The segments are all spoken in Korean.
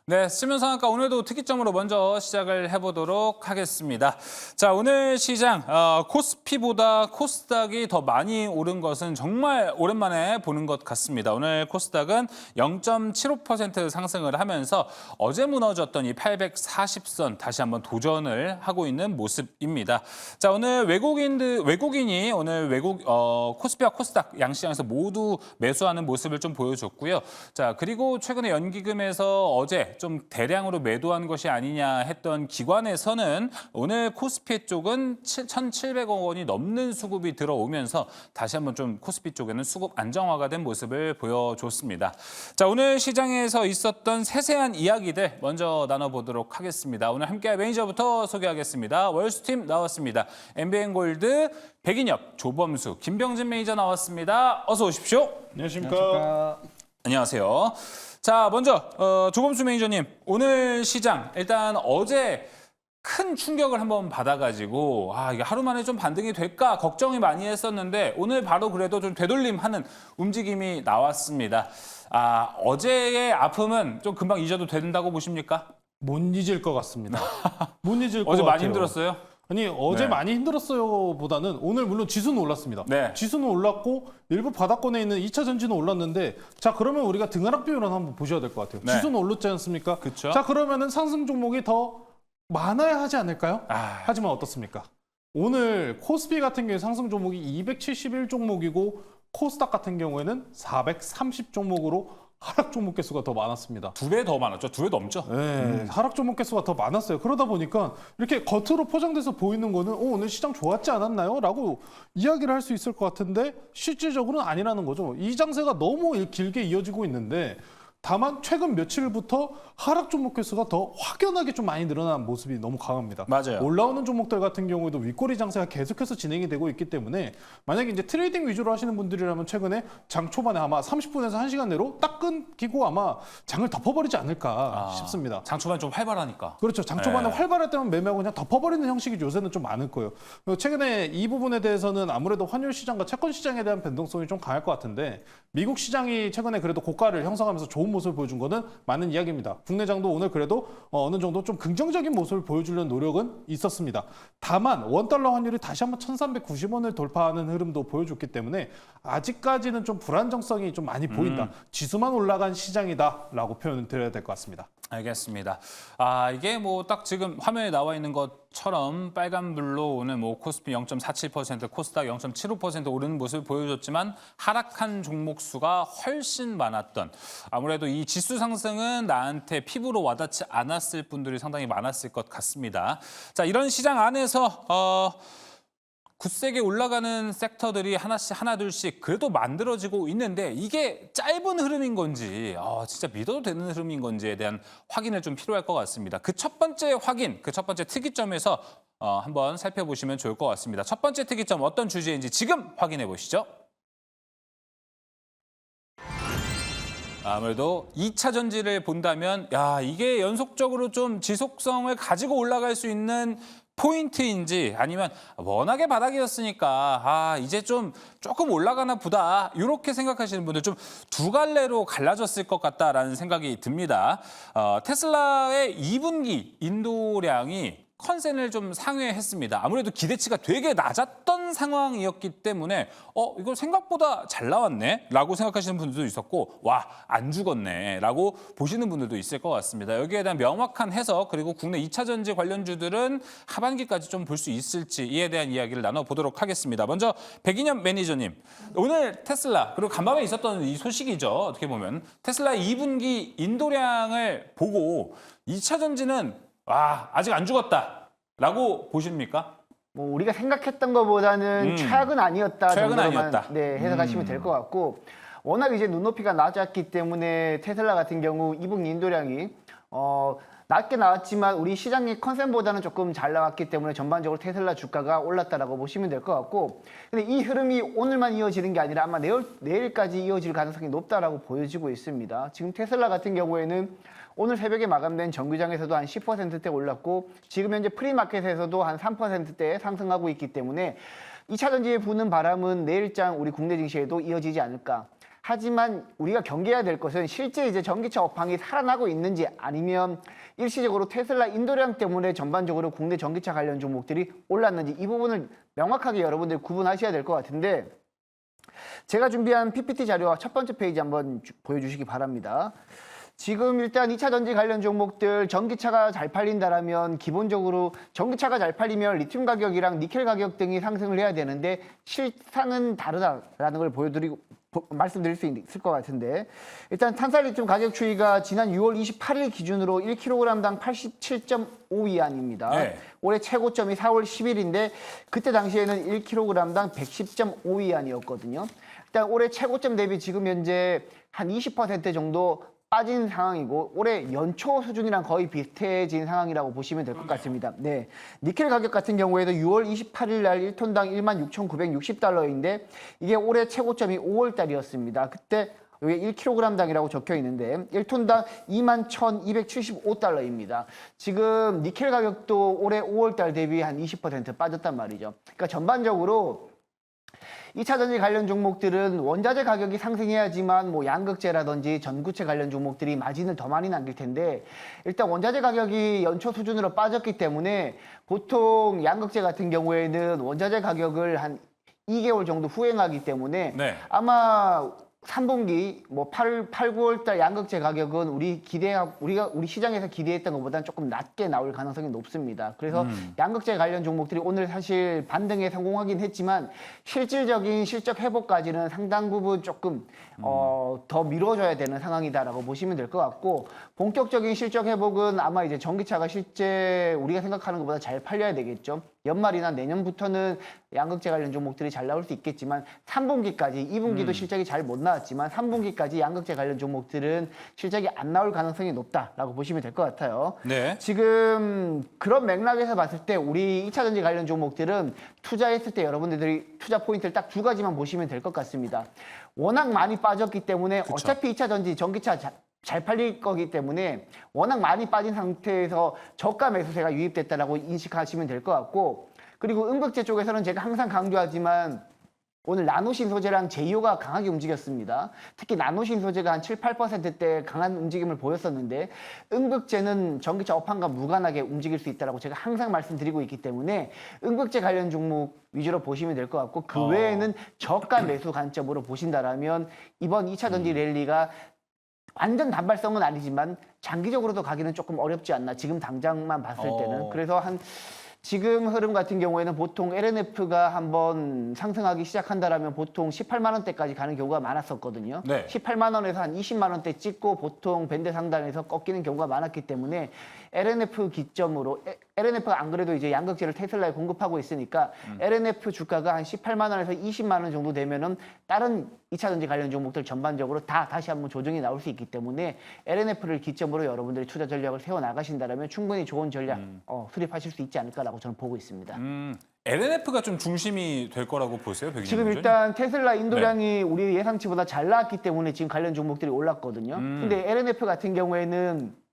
네, 시민상한가 오늘도 특이점으로 먼저 시작을 해보도록 하겠습니다. 자, 오늘 시장 코스피보다 코스닥이 더 많이 오른 것은 정말 오랜만에 보는 것 같습니다. 오늘 코스닥은 0.75% 상승을 하면서 어제 무너졌던 이 840선 다시 한번 도전을 하고 있는 모습입니다. 자, 오늘 외국인이 오늘 코스피와 코스닥 양시장에서 모두 매수하는 모습을 좀 보여줬고요. 자, 그리고 최근에 연기금에서 어제 좀 대량으로 매도한 것이 아니냐 했던 기관에서는 오늘 코스피 쪽은 1,700억 원이 넘는 수급이 들어오면서 다시 한번 좀 코스피 쪽에는 수급 안정화가 된 모습을 보여줬습니다. 자, 오늘 시장에서 있었던 세세한 이야기들 먼저 나눠보도록 하겠습니다. 오늘 함께할 매니저부터 소개하겠습니다. 월수팀 나왔습니다. MBN골드 백인엽, 조범수, 김병진 매니저 나왔습니다. 어서 오십시오. 안녕하십니까. 안녕하세요. 자, 먼저 조범수 매니저님, 오늘 시장 일단 어제 큰 충격을 한번 받아가지고 이게 하루 만에 좀 반등이 될까 걱정이 많이 했었는데 오늘 바로 그래도 좀 되돌림하는 움직임이 나왔습니다. 어제의 아픔은 좀 금방 잊어도 된다고 보십니까? 못 잊을 것 같습니다. 못 잊을 것 어제 같아요. 많이 힘들었어요? 아니 어제 네. 많이 힘들었어요 보다는 오늘 물론 지수는 올랐습니다. 네. 지수는 올랐고 일부 바닥권에 있는 2차 전지는 올랐는데 자 그러면 우리가 등하락 비율을 한번 보셔야 될 것 같아요. 네. 지수는 올랐지 않습니까? 그쵸. 자 그러면은 상승 종목이 더 많아야 하지 않을까요? 하지만 어떻습니까? 오늘 코스피 같은 경우에 상승 종목이 271 종목이고 코스닥 같은 경우에는 430 종목으로 하락 종목 개수가 더 많았습니다. 2배 더 많았죠? 2배 넘죠? 네, 하락 종목 개수가 더 많았어요. 그러다 보니까 이렇게 겉으로 포장돼서 보이는 거는 오늘 시장 좋았지 않았나요? 라고 이야기를 할 수 있을 것 같은데 실질적으로는 아니라는 거죠. 이 장세가 너무 길게 이어지고 있는데 다만 최근 며칠부터 하락 종목 개수가 더 확연하게 좀 많이 늘어난 모습이 너무 강합니다. 맞아요. 올라오는 종목들 같은 경우에도 윗꼬리 장세가 계속해서 진행이 되고 있기 때문에 만약에 이제 트레이딩 위주로 하시는 분들이라면 최근에 장 초반에 아마 30분에서 1시간 내로 딱 끊기고 아마 장을 덮어버리지 않을까 싶습니다. 장 초반 좀 활발하니까. 그렇죠. 장 초반에 네. 활발할 때만 매매하고 그냥 덮어버리는 형식이 요새는 좀 많을 거예요. 최근에 이 부분에 대해서는 아무래도 환율 시장과 채권 시장에 대한 변동성이 좀 강할 것 같은데 미국 시장이 최근에 그래도 고가를 형성하면서 좋은 모습을 보여준 거는 맞는 이야기입니다. 국내장도 오늘 그래도 어느 정도 좀 긍정적인 모습을 보여주려는 노력은 있었습니다. 다만 원달러 환율이 다시 한번 1,390원을 돌파하는 흐름도 보여줬기 때문에 아직까지는 좀 불안정성이 좀 많이 보인다. 지수만 올라간 시장이다라고 표현을 드려야 될 것 같습니다. 알겠습니다. 이게 뭐 딱 지금 화면에 나와 있는 것처럼 빨간불로 오늘 뭐 코스피 0.47%, 코스닥 0.75% 오르는 모습을 보여줬지만 하락한 종목 수가 훨씬 많았던 아무래도 이 지수 상승은 나한테 피부로 와닿지 않았을 분들이 상당히 많았을 것 같습니다. 자, 이런 시장 안에서 굳세게 올라가는 섹터들이 하나둘씩 그래도 만들어지고 있는데 이게 짧은 흐름인 건지 진짜 믿어도 되는 흐름인 건지에 대한 확인을 좀 필요할 것 같습니다. 그 첫 번째 확인, 그 첫 번째 특이점에서 한번 살펴보시면 좋을 것 같습니다. 첫 번째 특이점 어떤 주제인지 지금 확인해 보시죠. 아무래도 2차 전지를 본다면 이게 연속적으로 좀 지속성을 가지고 올라갈 수 있는 포인트인지 아니면 워낙에 바닥이었으니까 이제 좀 조금 올라가나 보다 이렇게 생각하시는 분들 좀 두 갈래로 갈라졌을 것 같다라는 생각이 듭니다. 테슬라의 2분기 인도량이 컨센을 좀 상회했습니다. 아무래도 기대치가 되게 낮았던 상황이었기 때문에 이거 생각보다 잘 나왔네 라고 생각하시는 분들도 있었고 안 죽었네 라고 보시는 분들도 있을 것 같습니다. 여기에 대한 명확한 해석 그리고 국내 2차 전지 관련주들은 하반기까지 좀 볼 수 있을지 이에 대한 이야기를 나눠보도록 하겠습니다. 먼저 백인엽 매니저님, 오늘 테슬라 그리고 간밤에 있었던 이 소식이죠. 어떻게 보면 테슬라 2분기 인도량을 보고 2차 전지는 아직 안 죽었다라고 보십니까? 뭐 우리가 생각했던 것보다는 최악은 아니었다 최악은 정도로만 아니었다. 해석하시면 될 것 같고 워낙 이제 눈높이가 낮았기 때문에 테슬라 같은 경우 2분기 인도량이 낮게 나왔지만 우리 시장의 컨센보다는 조금 잘 나왔기 때문에 전반적으로 테슬라 주가가 올랐다라고 보시면 될 것 같고 근데 이 흐름이 오늘만 이어지는 게 아니라 아마 내일까지 이어질 가능성이 높다라고 보여지고 있습니다. 지금 테슬라 같은 경우에는 오늘 새벽에 마감된 정규장에서도 한 10%대 올랐고 지금 현재 프리마켓에서도 한 3%대 상승하고 있기 때문에 2차 전지에 부는 바람은 내일장 우리 국내 증시에도 이어지지 않을까. 하지만 우리가 경계해야 될 것은 실제 이제 전기차 업황이 살아나고 있는지 아니면 일시적으로 테슬라 인도량 때문에 전반적으로 국내 전기차 관련 종목들이 올랐는지 이 부분을 명확하게 여러분들이 구분하셔야 될 것 같은데 제가 준비한 PPT 자료와 첫 번째 페이지 한번 보여주시기 바랍니다. 지금 일단 2차 전지 관련 종목들 전기차가 잘 팔린다라면 기본적으로 전기차가 잘 팔리면 리튬 가격이랑 니켈 가격 등이 상승을 해야 되는데 실상은 다르다라는 걸 말씀드릴 수 있을 것 같은데 일단 탄산리튬 가격 추이가 지난 6월 28일 기준으로 1kg당 87.5위안입니다. 네. 올해 최고점이 4월 10일인데 그때 당시에는 1kg당 110.5위안이었거든요. 일단 올해 최고점 대비 지금 현재 한 20% 정도 빠진 상황이고 올해 연초 수준이랑 거의 비슷해진 상황이라고 보시면 될 것 같습니다. 네, 니켈 가격 같은 경우에도 6월 28일 날 1톤당 16,960달러인데 이게 올해 최고점이 5월 달이었습니다. 그때 여기 1kg당이라고 적혀 있는데 1톤당 21,275달러입니다. 지금 니켈 가격도 올해 5월 달 대비 한 20% 빠졌단 말이죠. 그러니까 전반적으로 2차 전지 관련 종목들은 원자재 가격이 상승해야지만 뭐 양극재라든지 전구체 관련 종목들이 마진을 더 많이 남길 텐데 일단 원자재 가격이 연초 수준으로 빠졌기 때문에 보통 양극재 같은 경우에는 원자재 가격을 한 2개월 정도 후행하기 때문에 네. 아마 3분기 뭐 8, 9월 달 양극재 가격은 우리 시장에서 기대했던 것보다는 조금 낮게 나올 가능성이 높습니다. 그래서 양극재 관련 종목들이 오늘 사실 반등에 성공하긴 했지만 실질적인 실적 회복까지는 상당 부분 조금 더 미뤄져야 되는 상황이다라고 보시면 될 것 같고 본격적인 실적 회복은 아마 이제 전기차가 실제 우리가 생각하는 것보다 잘 팔려야 되겠죠. 연말이나 내년부터는 양극재 관련 종목들이 잘 나올 수 있겠지만 3분기까지 2분기도 실적이 잘 못 나왔지만 3분기까지 양극재 관련 종목들은 실적이 안 나올 가능성이 높다라고 보시면 될 것 같아요. 네. 지금 그런 맥락에서 봤을 때 우리 2차 전지 관련 종목들은 투자했을 때 여러분들이 투자 포인트를 딱 두 가지만 보시면 될 것 같습니다. 워낙 많이 빠졌기 때문에 그쵸. 어차피 2차 전지 전기차 잘 팔릴 거기 때문에 워낙 많이 빠진 상태에서 저가 매수세가 유입됐다라고 인식하시면 될 것 같고 그리고 음극재 쪽에서는 제가 항상 강조하지만 오늘 나노신 소재랑 제이오가 강하게 움직였습니다. 특히 나노신 소재가 한 7, 8%대 강한 움직임을 보였었는데 음극재는 전기차 업황과 무관하게 움직일 수 있다고 제가 항상 말씀드리고 있기 때문에 음극재 관련 종목 위주로 보시면 될 것 같고 그 외에는 저가 매수 관점으로 보신다라면 이번 2차 전지 랠리가 완전 단발성은 아니지만 장기적으로도 가기는 조금 어렵지 않나 지금 당장만 봤을 때는 그래서 지금 흐름 같은 경우에는 보통 LNF가 한번 상승하기 시작한다라면 보통 18만 원대까지 가는 경우가 많았었거든요. 네. 18만 원에서 한 20만 원대 찍고 보통 밴드 상단에서 꺾이는 경우가 많았기 때문에 LNF 기점으로 LNF가 안 그래도 이제 양극재를 테슬라에 공급하고 있으니까 LNF 주가가 한 18만 원에서 20만 원 정도 되면은 다른 2차 전지 관련 종목들 전반적으로 다시 한번 조정이 나올 수 있기 때문에 LNF를 기점으로 여러분들이 투자 전략을 세워 나가신다라면 충분히 좋은 전략 수립하실 수 있지 않을까라고 저는 보고 있습니다. LNF가 좀 중심이 될 거라고 보세요, 백인님 지금 기자님? 일단 테슬라 인도량이 우리 예상치보다 잘 나왔기 때문에 지금 관련 종목들이 올랐거든요. 근데 LNF 같은 경우에는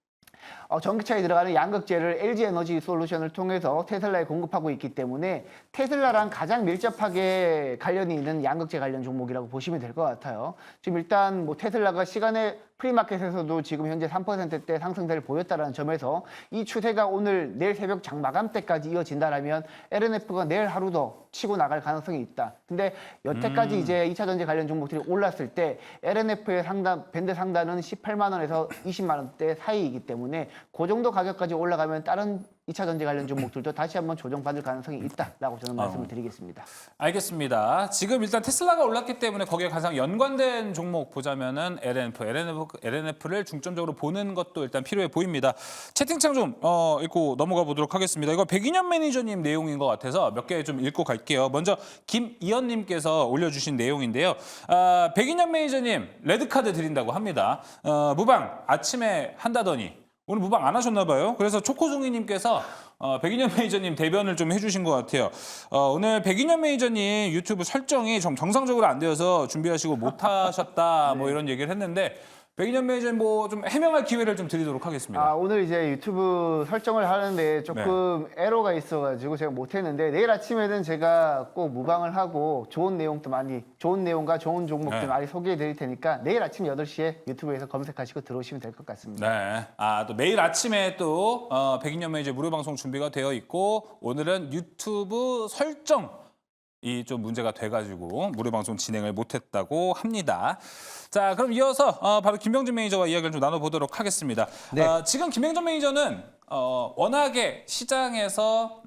전기차에 들어가는 양극재를 LG에너지 솔루션을 통해서 테슬라에 공급하고 있기 때문에 테슬라랑 가장 밀접하게 관련이 있는 양극재 관련 종목이라고 보시면 될 것 같아요. 지금 일단 뭐 테슬라가 시간에 프리마켓에서도 지금 현재 3%대 상승세를 보였다는 점에서 이 추세가 오늘 내일 새벽 장 마감 때까지 이어진다라면 LNF가 내일 하루 더 치고 나갈 가능성이 있다. 근데 여태까지 이제 2차 전지 관련 종목들이 올랐을 때 LNF의 밴드 상단은 18만 원에서 20만 원대 사이이기 때문에 그 정도 가격까지 올라가면 다른 2차 전지 관련 종목들도 다시 한번 조정받을 가능성이 있다라고 저는 말씀을 드리겠습니다. 알겠습니다. 지금 일단 테슬라가 올랐기 때문에 거기에 가장 연관된 종목 보자면은 LNF를 중점적으로 보는 것도 일단 필요해 보입니다. 채팅창 좀 읽고 넘어가 보도록 하겠습니다. 이거 백인현 매니저님 내용인 것 같아서 몇 개 좀 읽고 갈게요. 먼저 김이현님께서 올려주신 내용인데요. 백인현 매니저님 레드카드 드린다고 합니다. 무방 아침에 한다더니 오늘 무방 안 하셨나 봐요. 그래서 초코송이님께서 백인현 매니저님 대변을 좀 해주신 것 같아요. 오늘 백인현 매니저님 유튜브 설정이 좀 정상적으로 안 되어서 준비하시고 못 하셨다 뭐 이런 얘기를 했는데 백인현 매니저 뭐좀 해명할 기회를 좀 드리도록 하겠습니다. 오늘 이제 유튜브 설정을 하는데 조금 에러가 있어가지고 제가 못했는데 내일 아침에는 제가 꼭 무방을 하고 좋은 내용과 좋은 종목들 네. 많이 소개해 드릴 테니까 내일 아침 8시에 유튜브에서 검색하시고 들어오시면 될 것 같습니다. 네. 또 매일 아침에 또 백인현 매니저 무료 방송 준비가 되어 있고 오늘은 유튜브 설정 이 좀 문제가 돼가지고 무료 방송 진행을 못했다고 합니다. 자, 그럼 이어서 바로 김병준 매니저와 이야기를 좀 나눠보도록 하겠습니다. 네. 지금 김병준 매니저는 워낙에 시장에서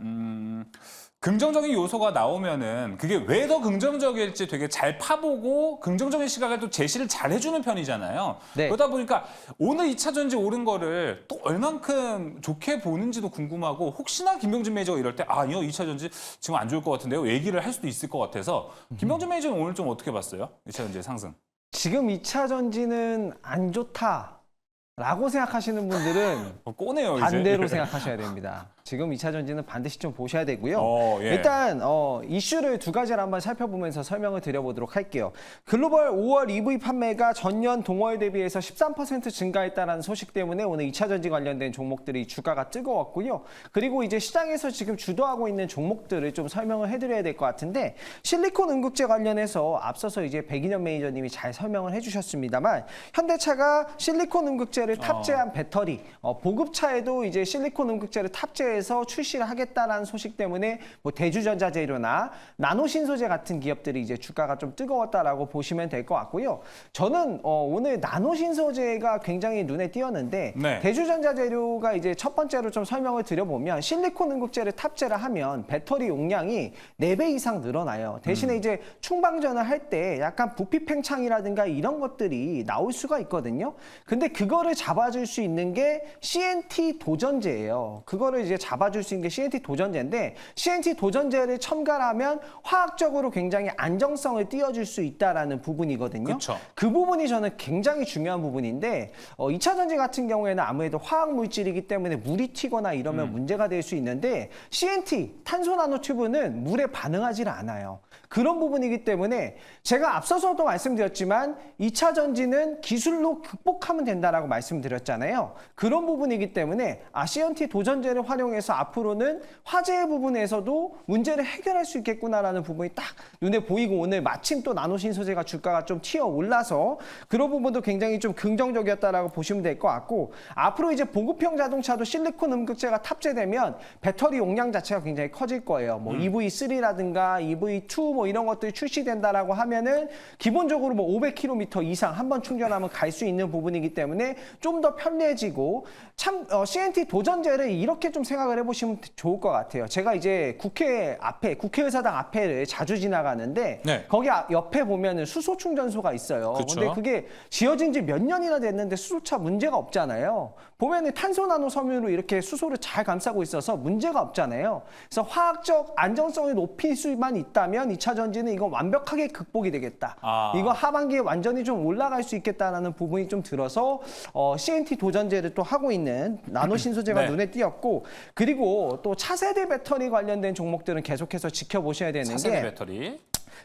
긍정적인 요소가 나오면은 그게 왜 더 긍정적일지 되게 잘 파보고 긍정적인 시각을 또 제시를 잘 해주는 편이잖아요. 네. 그러다 보니까 오늘 2차 전지 오른 거를 또 얼만큼 좋게 보는지도 궁금하고 혹시나 김병준 매니저가 이럴 때 아니요 2차 전지 지금 안 좋을 것 같은데요 얘기를 할 수도 있을 것 같아서 김병준 매니저는 오늘 좀 어떻게 봤어요? 2차 전지의 상승. 지금 2차 전지는 안 좋다라고 생각하시는 분들은 꼬네요 이제. 반대로 생각하셔야 됩니다. 지금 2차 전지는 반드시 좀 보셔야 되고요. 예. 일단 이슈를 두 가지를 한번 살펴보면서 설명을 드려보도록 할게요. 글로벌 5월 EV 판매가 전년 동월 대비해서 13% 증가했다는 소식 때문에 오늘 2차 전지 관련된 종목들이 주가가 뜨거웠고요. 그리고 이제 시장에서 지금 주도하고 있는 종목들을 좀 설명을 해드려야 될 것 같은데 실리콘 응급제 관련해서 앞서서 이제 백인현 매니저님이 잘 설명을 해주셨습니다만 현대차가 실리콘 응급제를 탑재한 배터리, 보급차에도 이제 실리콘 응급제를 탑재해 서 출시를 하겠다라는 소식 때문에 뭐 대주전자 재료나 나노신소재 같은 기업들이 이제 주가가 좀 뜨거웠다라고 보시면 될 것 같고요. 저는 오늘 나노신소재가 굉장히 눈에 띄었는데 네. 대주전자 재료가 이제 첫 번째로 좀 설명을 드려보면 실리콘 응급제를 탑재를 하면 배터리 용량이 4배 이상 늘어나요. 대신에 이제 충방전을 할 때 약간 부피 팽창이라든가 이런 것들이 나올 수가 있거든요. 근데 그거를 잡아줄 수 있는 게 CNT 도전제예요. 그거를 이제 잡아줄 수 있는 게 CNT 도전제인데 CNT 도전제를 첨가하면 화학적으로 굉장히 안정성을 띄워줄 수 있다라는 부분이거든요. 그쵸. 그 부분이 저는 굉장히 중요한 부분인데 2차 전지 같은 경우에는 아무래도 화학 물질이기 때문에 물이 튀거나 이러면 문제가 될 수 있는데 CNT 탄소 나노 튜브는 물에 반응하지 않아요. 그런 부분이기 때문에 제가 앞서서도 말씀드렸지만 2차 전지는 기술로 극복하면 된다라고 말씀드렸잖아요. 그런 부분이기 때문에 CNT 도전제를 활용해서 앞으로는 화재 부분에서도 문제를 해결할 수 있겠구나라는 부분이 딱 눈에 보이고 오늘 마침 또 나노신소재가 주가가 좀 튀어 올라서 그런 부분도 굉장히 좀 긍정적이었다라고 보시면 될 것 같고 앞으로 이제 보급형 자동차도 실리콘 음극재가 탑재되면 배터리 용량 자체가 굉장히 커질 거예요. 뭐 EV3라든가 EV2 뭐 이런 것들이 출시된다라고 하면은 기본적으로 뭐 500km 이상 한번 충전하면 갈 수 있는 부분이기 때문에 좀 더 편리해지고 참 CNT 도전제를 이렇게 좀 생각을 해보시면 좋을 것 같아요. 제가 이제 국회의사당 앞에를 자주 지나가는데 네. 거기 옆에 보면은 수소 충전소가 있어요. 그쵸. 근데 그게 지어진 지 몇 년이나 됐는데 수소차 문제가 없잖아요. 보면은 탄소 나노 섬유로 이렇게 수소를 잘 감싸고 있어서 문제가 없잖아요. 그래서 화학적 안정성을 높일 수만 있다면 2차 전지는 이거 완벽하게 극복이 되겠다. 이거 하반기에 완전히 좀 올라갈 수 있겠다라는 부분이 좀 들어서 CNT 도전제를 또 하고 있는 나노신소재가 네. 눈에 띄었고 그리고 또 차세대 배터리 관련된 종목들은 계속해서 지켜보셔야 되는 차세대 게 배터리.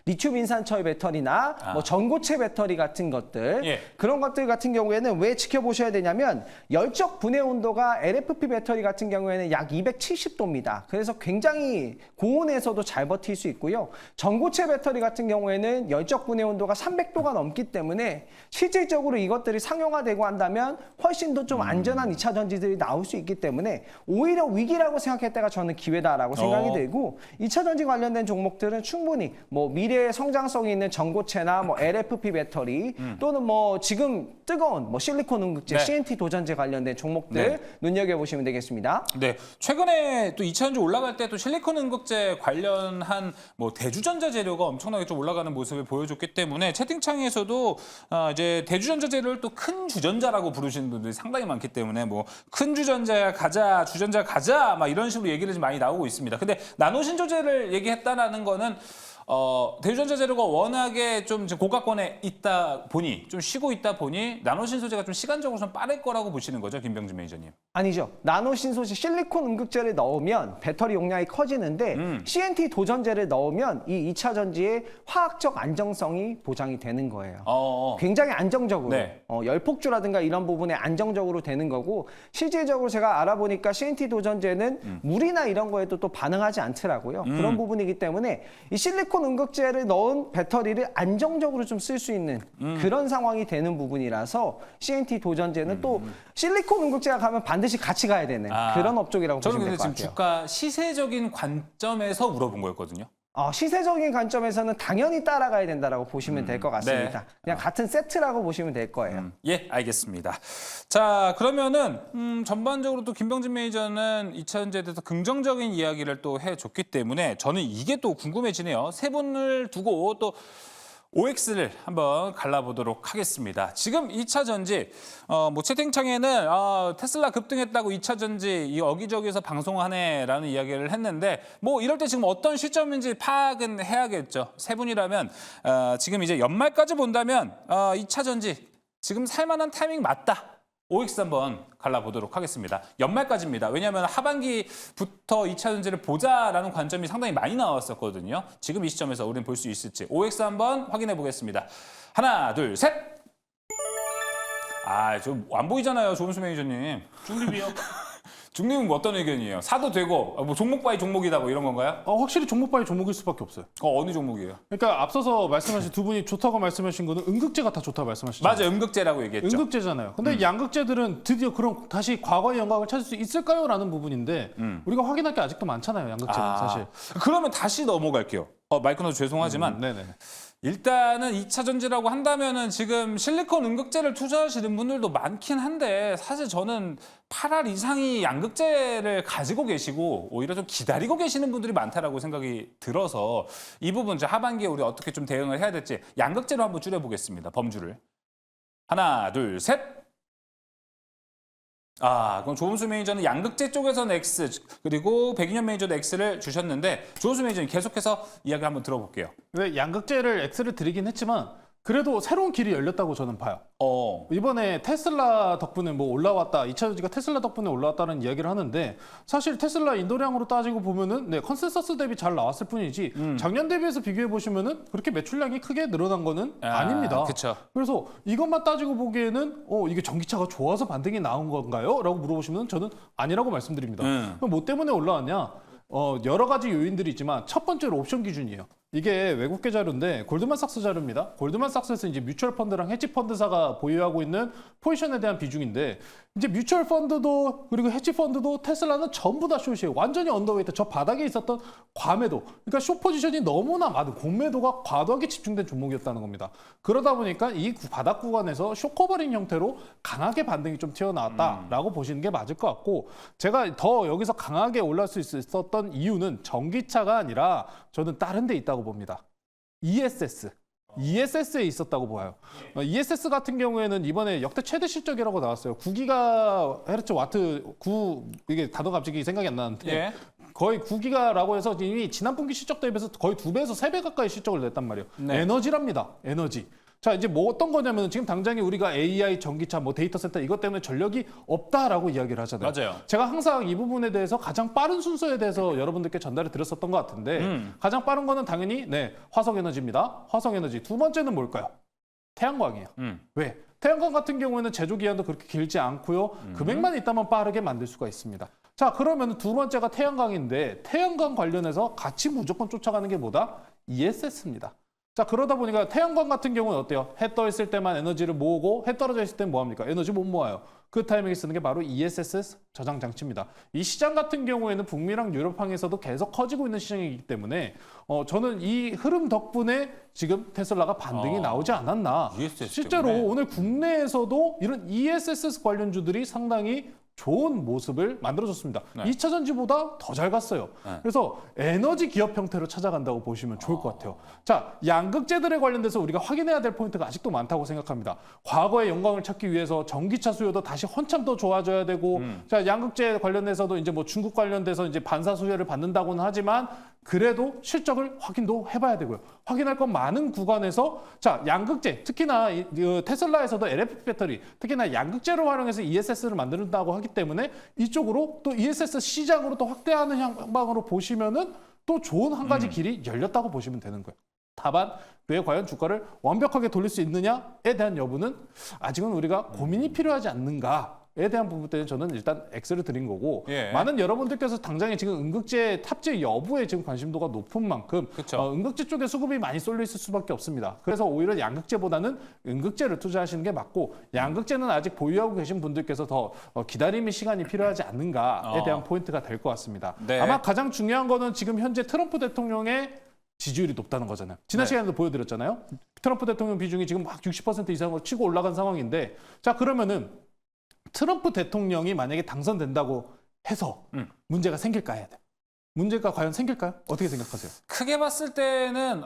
리튬 인산철 배터리나 뭐 전고체 배터리 같은 것들 예. 그런 것들 같은 경우에는 왜 지켜보셔야 되냐면 열적 분해 온도가 LFP 배터리 같은 경우에는 약 270도입니다. 그래서 굉장히 고온에서도 잘 버틸 수 있고요. 전고체 배터리 같은 경우에는 열적 분해 온도가 300도가 넘기 때문에 실질적으로 이것들이 상용화되고 한다면 훨씬 더 좀 안전한 2차 전지들이 나올 수 있기 때문에 오히려 위기라고 생각했다가 저는 기회다라고 생각이 들고 2차 전지 관련된 종목들은 충분히 뭐 미래의 성장성이 있는 전고체나 뭐 LFP 배터리 또는 뭐 지금 뜨거운 뭐 실리콘 응급제, 네. CNT 도전제 관련된 종목들 네. 눈여겨보시면 되겠습니다. 네, 최근에 또 2차 전지 올라갈 때 또 실리콘 응급제 관련한 뭐 대주전자 재료가 엄청나게 좀 올라가는 모습을 보여줬기 때문에 채팅창에서도 이제 대주전자 재료를 또 큰 주전자라고 부르시는 분들이 상당히 많기 때문에 뭐 큰 주전자 가자, 주전자 가자 막 이런 식으로 얘기를 좀 많이 나오고 있습니다. 근데 나노신소재를 얘기했다라는 거는 대주전자 재료가 워낙에 좀 지금 고가권에 있다 보니 좀 쉬고 있다 보니 나노신소재가 좀 시간적으로 좀 빠를 거라고 보시는 거죠, 김병준 매니저님? 아니죠. 나노 신소재 실리콘 응급제를 넣으면 배터리 용량이 커지는데 CNT 도전제를 넣으면 이 2차 전지의 화학적 안정성이 보장이 되는 거예요. 굉장히 안정적으로 네. 열폭주라든가 이런 부분에 안정적으로 되는 거고 실질적으로 제가 알아보니까 CNT 도전제는 물이나 이런 거에도 또 반응하지 않더라고요. 그런 부분이기 때문에 이 실리콘 응급제를 넣은 배터리를 안정적으로 좀 쓸 수 있는 그런 상황이 되는 부분이라서 CNT 도전제는 또 실리콘 응급제가 가면 반드시 같이 가야 되는 그런 업종이라고 저는 보시면 될 근데 것 지금 같아요. 주가 시세적인 관점에서 물어본 거였거든요. 시세적인 관점에서는 당연히 따라가야 된다라고 보시면 될 것 같습니다. 네. 그냥 같은 세트라고 보시면 될 거예요. 예, 알겠습니다. 자, 그러면은 전반적으로 또 김병진 매니저는 2차 전지에 대해서 긍정적인 이야기를 또 해줬기 때문에 저는 이게 또 궁금해지네요. 세 분을 두고 또 OX를 한번 갈라보도록 하겠습니다. 지금 2차 전지, 뭐 채팅창에는 테슬라 급등했다고 2차 전지 이 여기저기서 방송하네라는 이야기를 했는데 뭐 이럴 때 지금 어떤 시점인지 파악은 해야겠죠. 세 분이라면 지금 이제 연말까지 본다면 2차 전지 지금 살만한 타이밍 맞다. OX 한번 갈라보도록 하겠습니다. 연말까지입니다. 왜냐하면 하반기부터 2차 전지를 보자라는 관점이 상당히 많이 나왔었거든요. 지금 이 시점에서 우리는 볼 수 있을지 OX 한번 확인해 보겠습니다. 하나, 둘, 셋! 좀 안 보이잖아요, 조은수 매니저님. 중립이요? 중립은 뭐 어떤 의견이에요? 사도 되고 뭐 종목 바이 종목이다 뭐 이런 건가요? 확실히 종목 바이 종목일 수밖에 없어요. 어느 종목이에요? 그러니까 앞서서 말씀하신 두 분이 좋다고 말씀하신 거는 응급제가 다 좋다고 말씀하시잖아요. 맞아요, 음극재라고 얘기했죠. 응급제잖아요. 근데 양극재들은 드디어 그럼 다시 과거의 영광을 찾을 수 있을까요? 라는 부분인데 우리가 확인할 게 아직도 많잖아요. 양극재는 사실. 그러면 다시 넘어갈게요. 마이크 넣어서 죄송하지만 네네. 일단은 2차 전지라고 한다면은 지금 실리콘 응급제를 투자하시는 분들도 많긴 한데 사실 저는 8할 이상이 양극재를 가지고 계시고 오히려 좀 기다리고 계시는 분들이 많다라고 생각이 들어서 이 부분 이제 하반기에 우리 어떻게 좀 대응을 해야 될지 양극재로 한번 줄여보겠습니다. 범주를. 하나, 둘, 셋. 그럼 조은수 매니저는 양극재 쪽에서는 X 그리고 백인현 매니저도 X를 주셨는데 조은수 매니저는 계속해서 이야기 한번 들어볼게요. 왜 양극재를 X를 드리긴 했지만 그래도 새로운 길이 열렸다고 저는 봐요. 이번에 테슬라 덕분에 뭐 올라왔다, 2차 전지가 테슬라 덕분에 올라왔다는 이야기를 하는데 사실 테슬라 인도량으로 따지고 보면은 컨센서스 대비 잘 나왔을 뿐이지 작년 대비해서 비교해 보시면은 그렇게 매출량이 크게 늘어난 거는 아닙니다. 그쵸. 그래서 이것만 따지고 보기에는 이게 전기차가 좋아서 반등이 나온 건가요? 라고 물어보시면 저는 아니라고 말씀드립니다. 그럼 뭐 때문에 올라왔냐? 여러 가지 요인들이 있지만 첫 번째로 옵션 기준이에요. 이게 외국계 자료인데 골드만삭스 자료입니다. 골드만삭스에서 이제 뮤추얼 펀드랑 헤지 펀드사가 보유하고 있는 포지션에 대한 비중인데 이제 뮤추얼 펀드도 그리고 헤지 펀드도 테슬라는 전부 다 숏이에요. 완전히 언더웨이트. 저 바닥에 있었던 과매도. 그러니까 숏 포지션이 너무나 많은 공매도가 과도하게 집중된 종목이었다는 겁니다. 그러다 보니까 이 바닥 구간에서 숏 커버링 형태로 강하게 반등이 좀 튀어나왔다라고 보시는 게 맞을 것 같고 제가 더 여기서 강하게 올라올 수 있었던 이유는 전기차가 아니라 저는 다른 데 있다고 봅니다. ESS에 있었다고 봐요. ESS 같은 경우에는 이번에 역대 최대 실적이라고 나왔어요. 9GHz 와트, 이게 단어 갑자기 생각이 안 나는데 거의 9기가라고 해서 이미 지난 분기 실적 대비해서 거의 2배에서 3배 가까이 실적을 냈단 말이에요. 에너지랍니다. 에너지. 자, 이제 뭐 어떤 거냐면 지금 당장에 우리가 AI, 전기차, 뭐 데이터 센터 이것 때문에 전력이 없다라고 이야기를 하잖아요. 맞아요. 제가 항상 이 부분에 대해서 가장 빠른 순서에 대해서 여러분들께 전달을 드렸었던 것 같은데 가장 빠른 거는 당연히 화석에너지입니다. 화석에너지. 두 번째는 뭘까요? 태양광이에요. 왜? 태양광 같은 경우에는 제조 기한도 그렇게 길지 않고요. 금액만 있다면 빠르게 만들 수가 있습니다. 자, 그러면 두 번째가 태양광인데 태양광 관련해서 같이 무조건 쫓아가는 게 뭐다? ESS입니다. 자, 그러다 보니까 태양광 같은 경우는 어때요? 해 떠 있을 때만 에너지를 모으고 해 떨어져 있을 땐 뭐합니까? 에너지 못 모아요. 그 타이밍에 쓰는 게 바로 ESS 저장 장치입니다. 이 시장 같은 경우에는 북미랑 유럽항에서도 계속 커지고 있는 시장이기 때문에 저는 이 흐름 덕분에 지금 테슬라가 반등이 나오지 않았나. ESS 실제로 때문에? 오늘 국내에서도 이런 ESS 관련주들이 상당히 좋은 모습을 만들어줬습니다. 2차 전지보다 더 잘 갔어요. 그래서 에너지 기업 형태로 찾아간다고 보시면 좋을 것 같아요. 자, 양극재들에 관련돼서 우리가 확인해야 될 포인트가 아직도 많다고 생각합니다. 과거의 영광을 찾기 위해서 전기차 수요도 다시 한참 더 좋아져야 되고, 자, 양극재 관련해서도 이제 뭐 중국 관련돼서 이제 반사 수혜를 받는다고는 하지만 그래도 실적을 확인도 해봐야 되고요. 확인할 건 많은 구간에서 자 양극재 특히나 테슬라에서도 LFP 배터리 특히나 양극재를 활용해서 ESS를 만든다고 하기 때문에 이쪽으로 또 ESS 시장으로 또 확대하는 향방으로 보시면은 또 좋은 한 가지 길이 열렸다고 보시면 되는 거예요. 다만 그에 과연 주가를 완벽하게 돌릴 수 있느냐에 대한 여부는 아직은 우리가 고민이 필요하지 않는가에 대한 부분들은 저는 일단 X를 드린 거고 예. 많은 여러분들께서 당장에 지금 응급제 탑재 여부에 지금 관심도가 높은 만큼 그쵸. 응급제 쪽에 수급이 많이 쏠려 있을 수밖에 없습니다. 그래서 오히려 양극재보다는 응급제를 투자하시는 게 맞고 양극재는 아직 보유하고 계신 분들께서 더 기다림의 시간이 필요하지 않는가에 대한 포인트가 될 것 같습니다. 네. 아마 가장 중요한 거는 지금 현재 트럼프 대통령의 지지율이 높다는 거잖아요. 지난 네. 시간에도 보여드렸잖아요. 트럼프 대통령 비중이 지금 막 60% 이상으로 치고 올라간 상황인데 자 그러면은 트럼프 대통령이 만약에 당선된다고 해서 문제가 생길까 해야 돼. 문제가 과연 생길까요? 어떻게 생각하세요? 크게 봤을 때는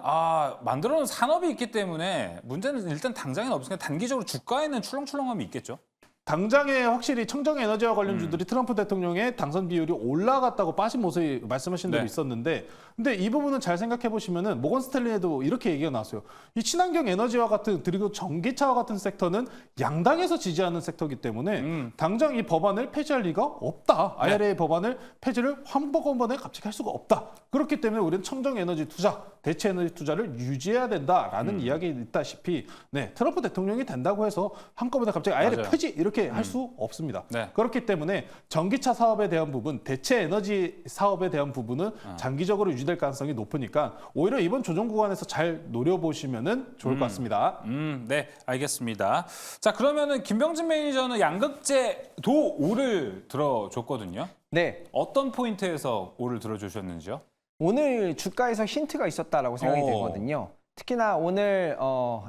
만들어 놓은 산업이 있기 때문에 문제는 일단 당장은 없으니까 단기적으로 주가에는 출렁출렁함이 있겠죠. 당장에 확실히 청정 에너지와 관련주들이 트럼프 대통령의 당선 비율이 올라갔다고 빠진 모습이 말씀하신 대로 네. 있었는데 근데 이 부분은 잘 생각해 보시면은 모건 스탠리에도 이렇게 얘기가 나왔어요. 이 친환경 에너지와 같은 그리고 전기차와 같은 섹터는 양당에서 지지하는 섹터이기 때문에 당장 이 법안을 폐지할 리가 없다. IRA 법안을 폐지를 한번에 갑자기 할 수가 없다. 그렇기 때문에 우리는 청정 에너지 투자, 대체 에너지 투자를 유지해야 된다라는 이야기 있다시피 네, 트럼프 대통령이 된다고 해서 한꺼번에 갑자기 IRA 맞아요. 폐지 이렇게 할 수 없습니다. 네. 그렇기 때문에 전기차 사업에 대한 부분, 대체 에너지 사업에 대한 부분은 장기적으로 유지될 가능성이 높으니까 오히려 이번 조정 구간에서 잘 노려보시면은 좋을 것 같습니다. 네, 알겠습니다. 자, 그러면은 김병진 매니저는 양극재도 오를 들어줬거든요. 네. 어떤 포인트에서 오를 들어주셨는지요? 오늘 주가에서 힌트가 있었다라고 생각이 들거든요. 특히나 오늘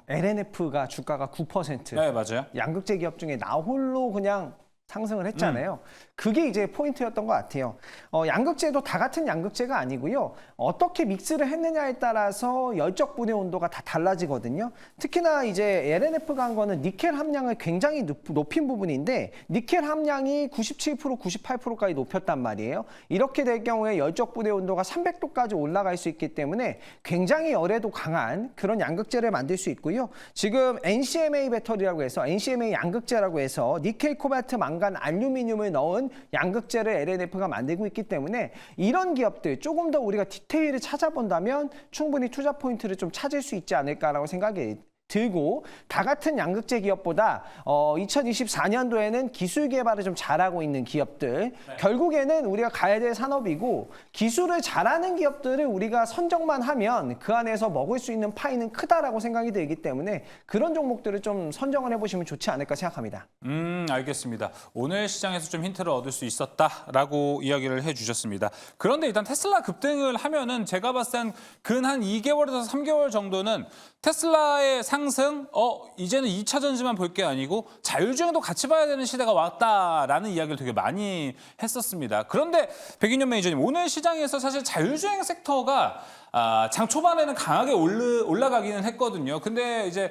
LNF가 주가가 9%. 네, 맞아요. 양극재 기업 중에 나 홀로 그냥 상승을 했잖아요. 그게 이제 포인트였던 것 같아요. 양극재도 다 같은 양극재가 아니고요. 어떻게 믹스를 했느냐에 따라서 열적 분해 온도가 다 달라지거든요. 특히나 이제 LNF가 한 거는 니켈 함량을 굉장히 높인 부분인데 니켈 함량이 97%, 98%까지 높였단 말이에요. 이렇게 될 경우에 열적 분해 온도가 300도까지 올라갈 수 있기 때문에 굉장히 열에도 강한 그런 양극재를 만들 수 있고요. 지금 NCMA 배터리라고 해서 NCMA 양극재라고 해서 니켈, 코발트, 망간, 알루미늄을 넣은 양극재를 LNF가 만들고 있기 때문에 이런 기업들 조금 더 우리가 디테일을 찾아본다면 충분히 투자 포인트를 좀 찾을 수 있지 않을까라고 생각이 들고 다 같은 양극재 기업보다 2024년도에는 기술 개발을 좀 잘하고 있는 기업들 결국에는 우리가 가야 될 산업이고 기술을 잘하는 기업들을 우리가 선정만 하면 그 안에서 먹을 수 있는 파이는 크다라고 생각이 들기 때문에 그런 종목들을 좀 선정을 해보시면 좋지 않을까 생각합니다. 알겠습니다. 오늘 시장에서 좀 힌트를 얻을 수 있었다라고 이야기를 해주셨습니다. 그런데 일단 테슬라 급등을 하면은 제가 봤을 땐 근 한 2개월에서 3개월 정도는 테슬라의 상승, 이제는 2차 전지만 볼 게 아니고 자율주행도 같이 봐야 되는 시대가 왔다라는 이야기를 되게 많이 했었습니다. 그런데 백인현 매니저님, 오늘 시장에서 사실 자율주행 섹터가 장 초반에는 강하게 올라가기는 했거든요. 근데 이제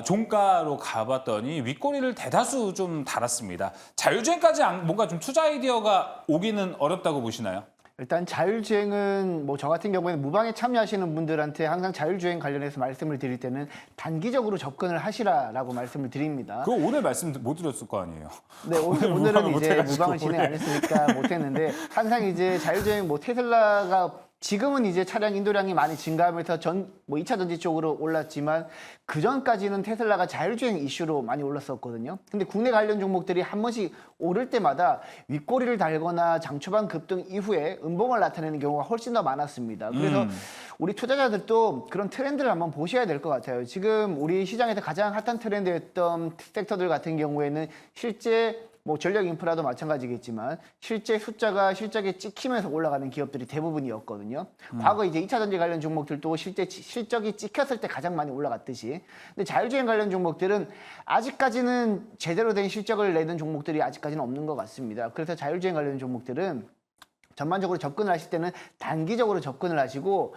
종가로 가봤더니 윗꼬리를 대다수 좀 달았습니다. 자율주행까지 뭔가 좀 투자 아이디어가 오기는 어렵다고 보시나요? 일단 자율주행은 뭐 저 같은 경우에는 무방에 참여하시는 분들한테 항상 자율주행 관련해서 말씀을 드릴 때는 단기적으로 접근을 하시라라고 말씀을 드립니다. 그거 오늘 말씀 못 드렸을 거 아니에요? 네, 오늘은 이제 무방을 진행 안 했으니까 못했는데 항상 이제 자율주행 뭐 테슬라가 지금은 이제 차량 인도량이 많이 증가하면서 2차 전지 쪽으로 올랐지만 그 전까지는 테슬라가 자율주행 이슈로 많이 올랐었거든요. 근데 국내 관련 종목들이 한 번씩 오를 때마다 윗꼬리를 달거나 장초반 급등 이후에 음봉을 나타내는 경우가 훨씬 더 많았습니다. 그래서 우리 투자자들도 그런 트렌드를 한번 보셔야 될 것 같아요. 지금 우리 시장에서 가장 핫한 트렌드였던 섹터들 같은 경우에는 실제 뭐 전력 인프라도 마찬가지겠지만 실제 숫자가 실적에 찍히면서 올라가는 기업들이 대부분이었거든요. 과거 이제 2차 전지 관련 종목들도 실적이 찍혔을 때 가장 많이 올라갔듯이. 근데 자율주행 관련 종목들은 아직까지는 제대로 된 실적을 내는 종목들이 아직까지는 없는 것 같습니다. 그래서 자율주행 관련 종목들은 전반적으로 접근을 하실 때는 단기적으로 접근을 하시고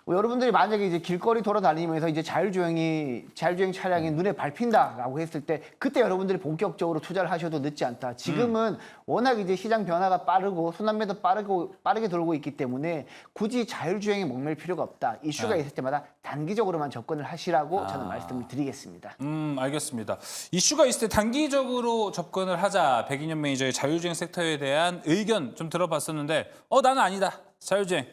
여러분들이 만약에 이제 길거리 돌아다니면서 이제 자율주행 차량이 눈에 밟힌다라고 했을 때 그때 여러분들이 본격적으로 투자를 하셔도 늦지 않다. 지금은 워낙 이제 시장 변화가 빠르고 순환매도 빠르게 돌고 있기 때문에 굳이 자율주행에 목맬 필요가 없다. 이슈가 있을 때마다 단기적으로만 접근을 하시라고 저는 말씀을 드리겠습니다. 알겠습니다. 이슈가 있을 때 단기적으로 접근을 하자. 백인현 매니저의 자율주행 섹터에 대한 의견 좀 들어봤었는데 나는 아니다. 자율주행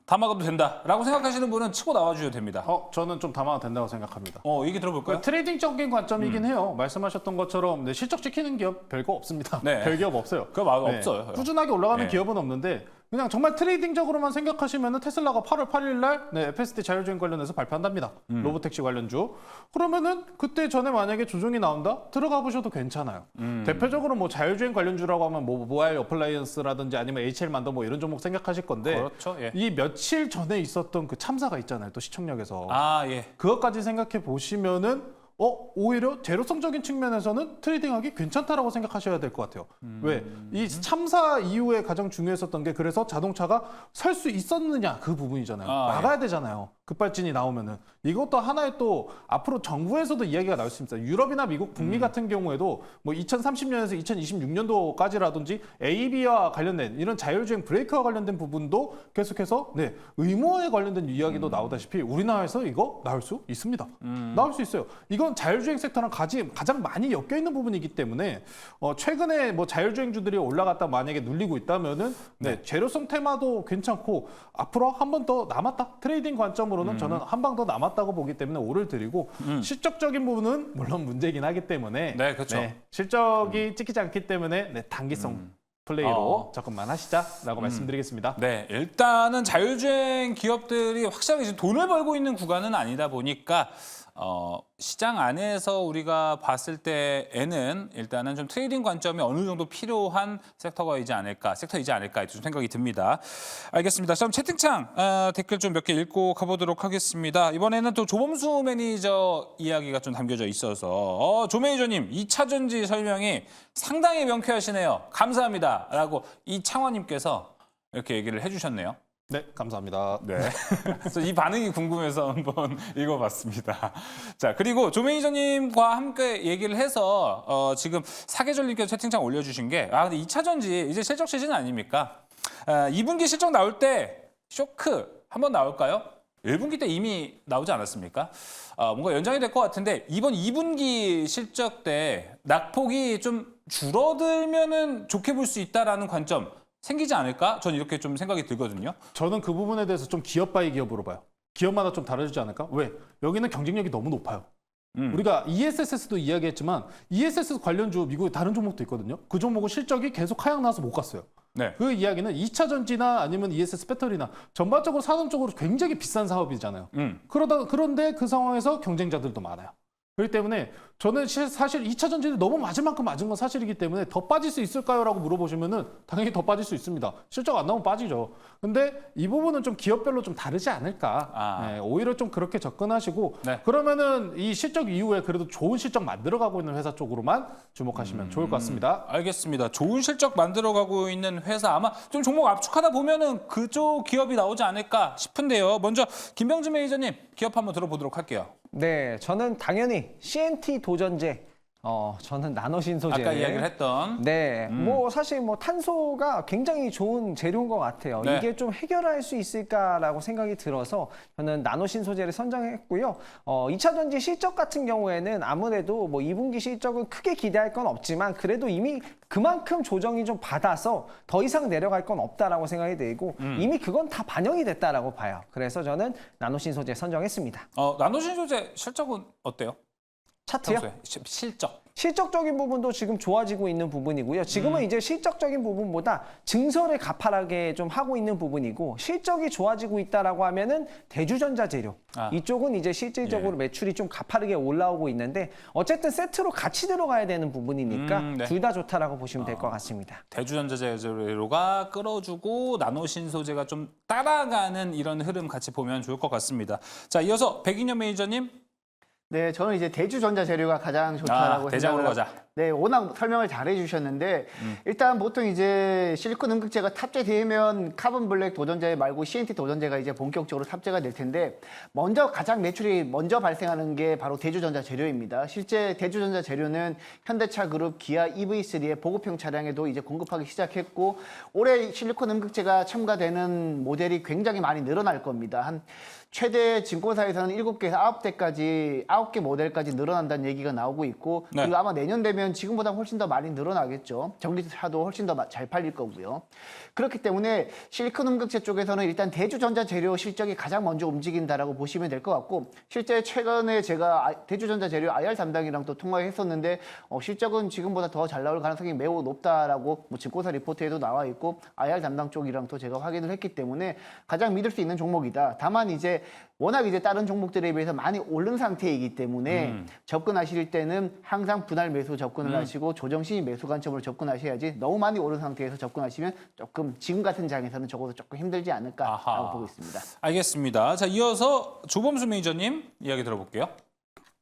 다 막아도 된다라고 생각하시는 분은 치고 나와주셔도 됩니다. 저는 좀 담아도 된다고 생각합니다. 얘기 들어볼까요? 트레이딩적인 관점이긴 해요. 말씀하셨던 것처럼 실적 지키는 기업 별거 없습니다. 네. 별 기업 없어요. 그거 없어요. 꾸준하게 올라가는 네. 기업은 없는데 그냥 정말 트레이딩적으로만 생각하시면 테슬라가 8월 8일 날 FSD 자율주행 관련해서 발표한답니다. 로보택시 관련주. 그러면은 그때 전에 만약에 조정이 나온다? 들어가 보셔도 괜찮아요. 대표적으로 뭐 자율주행 관련주라고 하면 뭐 모바일 어플라이언스라든지 아니면 HL 만더 뭐 이런 종목 생각하실 건데 그렇죠. 예. 이 며칠 전에 있었던 그 참사가 있잖아요. 또 시청역에서. 예. 그것까지 생각해 보시면은 오히려 제로성적인 측면에서는 트레이딩하기 괜찮다라고 생각하셔야 될 것 같아요. 왜? 이 참사 이후에 가장 중요했었던 게 그래서 자동차가 살 수 있었느냐 그 부분이잖아요. 막아야 되잖아요. 급발진이 나오면은. 이것도 하나의 또 앞으로 정부에서도 이야기가 나올 수 있습니다. 유럽이나 미국, 북미 같은 경우에도 뭐 2030년에서 2026년도까지라든지 AB와 관련된 이런 자율주행 브레이크와 관련된 부분도 계속해서 의무화에 관련된 이야기도 나오다시피 우리나라에서 이거 나올 수 있습니다. 나올 수 있어요. 이건 자율주행 섹터랑 가장 많이 엮여 있는 부분이기 때문에 최근에 뭐 자율주행주들이 올라갔다 만약에 눌리고 있다면은 재료성 테마도 괜찮고 앞으로 한 번 더 남았다. 트레이딩 관점으로는 저는 한 방 더 남았다고 보기 때문에 오를 드리고 실적적인 부분은 물론 문제긴 하기 때문에 네, 그렇죠. 실적이 찍히지 않기 때문에 단기성 플레이로 접근만 하시자라고 말씀드리겠습니다. 네, 일단은 자율주행 기업들이 확실하게 지금 돈을 벌고 있는 구간은 아니다 보니까 시장 안에서 우리가 봤을 때에는 일단은 좀 트레이딩 관점이 어느 정도 필요한 섹터이지 않을까 좀 생각이 듭니다. 알겠습니다. 그럼 채팅창 댓글 좀 몇 개 읽고 가보도록 하겠습니다. 이번에는 또 조범수 매니저 이야기가 좀 담겨져 있어서 조 매니저님 2차 전지 설명이 상당히 명쾌하시네요. 감사합니다. 라고 이창원님께서 이렇게 얘기를 해주셨네요. 네, 감사합니다. 네. 그래서 이 반응이 궁금해서 한번 읽어봤습니다. 자, 그리고 조 매니저님과 함께 얘기를 해서 지금 사계절님께서 채팅창 올려주신 게 근데 2차 전지 이제 실적 시즌 아닙니까? 2분기 실적 나올 때 쇼크 한번 나올까요? 1분기 때 이미 나오지 않았습니까? 뭔가 연장이 될 것 같은데 이번 2분기 실적 때 낙폭이 좀 줄어들면은 좋게 볼 수 있다라는 관점 생기지 않을까? 전 이렇게 좀 생각이 들거든요. 저는 그 부분에 대해서 좀 기업 바이 기업으로 봐요. 기업마다 좀 다르지 않을까? 왜? 여기는 경쟁력이 너무 높아요. 우리가 ESS도 이야기했지만 ESS 관련주 미국의 다른 종목도 있거든요. 그 종목은 실적이 계속 하향 나서 못 갔어요. 네. 그 이야기는 2차 전지나 아니면 ESS 배터리나 전반적으로 산업적으로 굉장히 비싼 사업이잖아요. 그런데 그 상황에서 경쟁자들도 많아요. 그렇기 때문에 저는 사실 2차 전지를 너무 맞을 만큼 맞은 건 사실이기 때문에 더 빠질 수 있을까요? 라고 물어보시면은 당연히 더 빠질 수 있습니다. 실적 안 나오면 빠지죠. 근데 이 부분은 좀 기업별로 좀 다르지 않을까. 오히려 좀 그렇게 접근하시고 그러면은 이 실적 이후에 그래도 좋은 실적 만들어가고 있는 회사 쪽으로만 주목하시면 좋을 것 같습니다. 알겠습니다. 좋은 실적 만들어가고 있는 회사 아마 좀 종목 압축하다 보면은 그쪽 기업이 나오지 않을까 싶은데요. 먼저 김병진 매니저님 기업 한번 들어보도록 할게요. 네, 저는 당연히 CNT 도전제, 저는 나노신소재. 아까 이야기를 했던. 네, 뭐 사실 뭐 탄소가 굉장히 좋은 재료인 것 같아요. 네. 이게 좀 해결할 수 있을까라고 생각이 들어서 저는 나노신소재를 선정했고요. 2차 전지 실적 같은 경우에는 아무래도 뭐 2분기 실적은 크게 기대할 건 없지만 그래도 이미 그만큼 조정이 좀 받아서 더 이상 내려갈 건 없다라고 생각이 들고 이미 그건 다 반영이 됐다라고 봐요. 그래서 저는 나노신소재 선정했습니다. 나노신소재 실적은 어때요? 차트요? 평소에 실적. 실적적인 부분도 지금 좋아지고 있는 부분이고요. 지금은 이제 실적적인 부분보다 증설을 가파르게 좀 하고 있는 부분이고 실적이 좋아지고 있다라고 하면은 대주전자 재료 이쪽은 이제 실질적으로 매출이 좀 가파르게 올라오고 있는데 어쨌든 세트로 같이 들어가야 되는 부분이니까 둘 다 좋다라고 보시면 될 것 같습니다. 대주전자 재료가 끌어주고 나노신소재가 좀 따라가는 이런 흐름 같이 보면 좋을 것 같습니다. 자, 이어서 백인현 매니저님. 네, 저는 이제 대주전자재료가 가장 좋다라고 대장으로 생각을 가자. 네, 워낙 설명을 잘 해주셨는데 일단 보통 이제 실리콘 음극재가 탑재되면 카본 블랙 도전제 말고 CNT 도전제가 이제 본격적으로 탑재가 될 텐데 먼저 가장 매출이 먼저 발생하는 게 바로 대주전자 재료입니다. 실제 대주전자 재료는 현대차 그룹 기아 EV3의 보급형 차량에도 이제 공급하기 시작했고 올해 실리콘 음극재가 첨가되는 모델이 굉장히 많이 늘어날 겁니다. 한 최대 증권사에서는 7개에서 9개 모델까지 늘어난다는 얘기가 나오고 있고 네. 그리고 아마 내년 되면 지금보다 훨씬 더 많이 늘어나겠죠. 전기차도 훨씬 더 잘 팔릴 거고요. 그렇기 때문에 실리콘 음극재 쪽에서는 일단 대주전자 재료 실적이 가장 먼저 움직인다라고 보시면 될 것 같고 실제 최근에 제가 대주전자 재료 IR 담당이랑 또 통화했었는데 실적은 지금보다 더 잘 나올 가능성이 매우 높다라고 뭐 증권사 리포트에도 나와 있고 IR 담당 쪽이랑 또 제가 확인을 했기 때문에 가장 믿을 수 있는 종목이다. 다만 이제 워낙 이제 다른 종목들에 비해서 많이 오른 상태이기 때문에 접근하실 때는 항상 분할 매수 접근을 하시고 조정시 매수 관점으로 접근하셔야지 너무 많이 오른 상태에서 접근하시면 조금 지금 같은 장에서는 적어도 조금 힘들지 않을까라고 아하. 보고 있습니다. 알겠습니다. 자, 이어서 조범수 매니저님 이야기 들어볼게요.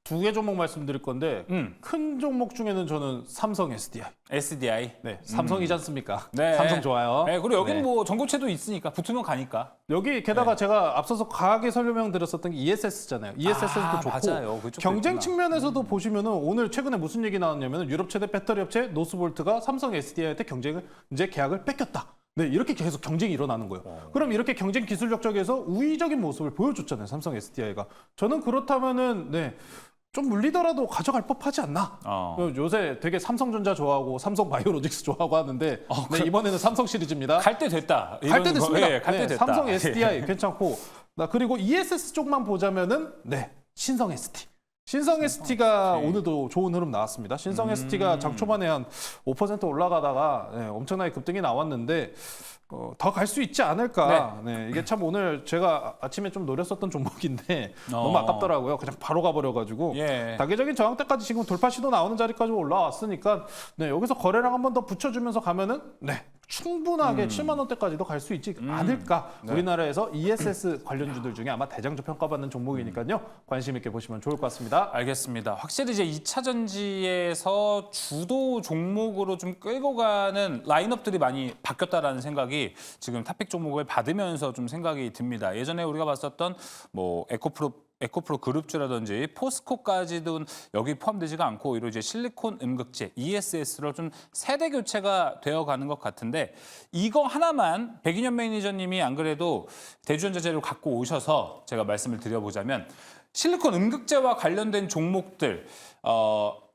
2개 종목 말씀드릴 건데 큰 종목 중에는 저는 삼성 SDI. SDI. 네, 삼성이지 않습니까? 네. 삼성 좋아요. 네, 그리고 여기는 네. 뭐 전고체도 있으니까 붙으면 가니까. 여기 게다가 제가 앞서서 과하게 설명드렸었던 게 ESS잖아요. ESS도 좋고 맞아요. 그쪽도 경쟁 있구나. 측면에서도 보시면은 오늘 최근에 무슨 얘기 나왔냐면은 유럽 최대 배터리 업체 노스볼트가 삼성 SDI한테 경쟁을 이제 계약을 뺏겼다. 네, 이렇게 계속 경쟁이 일어나는 거예요. 그럼 이렇게 경쟁 기술력 쪽에서 우위적인 모습을 보여줬잖아요. 삼성 SDI가. 저는 그렇다면은 네. 좀 물리더라도 가져갈 법하지 않나? 요새 되게 삼성전자 좋아하고 삼성바이오로직스 좋아하고 하는데 네, 이번에는 삼성 시리즈입니다. 갈 때 됐다. 갈 때 됐습니다. 예, 갈때 네, 됐다. 삼성 SDI 괜찮고 그리고 ESS 쪽만 보자면은 네 신성 ST. 신성 ST가 오늘도 좋은 흐름 나왔습니다. 신성 ST가 장 초반에 한 5% 올라가다가 네, 엄청나게 급등이 나왔는데 더 갈 수 있지 않을까. 네, 이게 참 오늘 제가 아침에 좀 노렸었던 종목인데 너무 아깝더라고요. 그냥 바로 가버려가지고 예. 단계적인 저항대까지 지금 돌파 시도 나오는 자리까지 올라왔으니까 네, 여기서 거래량 한 번 더 붙여주면서 가면은 네, 충분하게 7만 원대까지도 갈 수 있지 않을까. 네. 우리나라에서 ESS 관련주들 중에 아마 대장주 평가받는 종목이니까요. 관심 있게 보시면 좋을 것 같습니다. 알겠습니다. 확실히 이제 2차 전지에서 주도 종목으로 좀 끌고 가는 라인업들이 많이 바뀌었다라는 생각이 지금 탑픽 종목을 받으면서 좀 생각이 듭니다. 예전에 우리가 봤었던 뭐 에코프로 그룹주라든지 포스코까지도 여기 포함되지가 않고 오히려 이제 실리콘 음극재 ESS로 좀 세대 교체가 되어가는 것 같은데 이거 하나만 백인현 매니저님이 안 그래도 대주전자재료 갖고 오셔서 제가 말씀을 드려보자면 실리콘 음극재와 관련된 종목들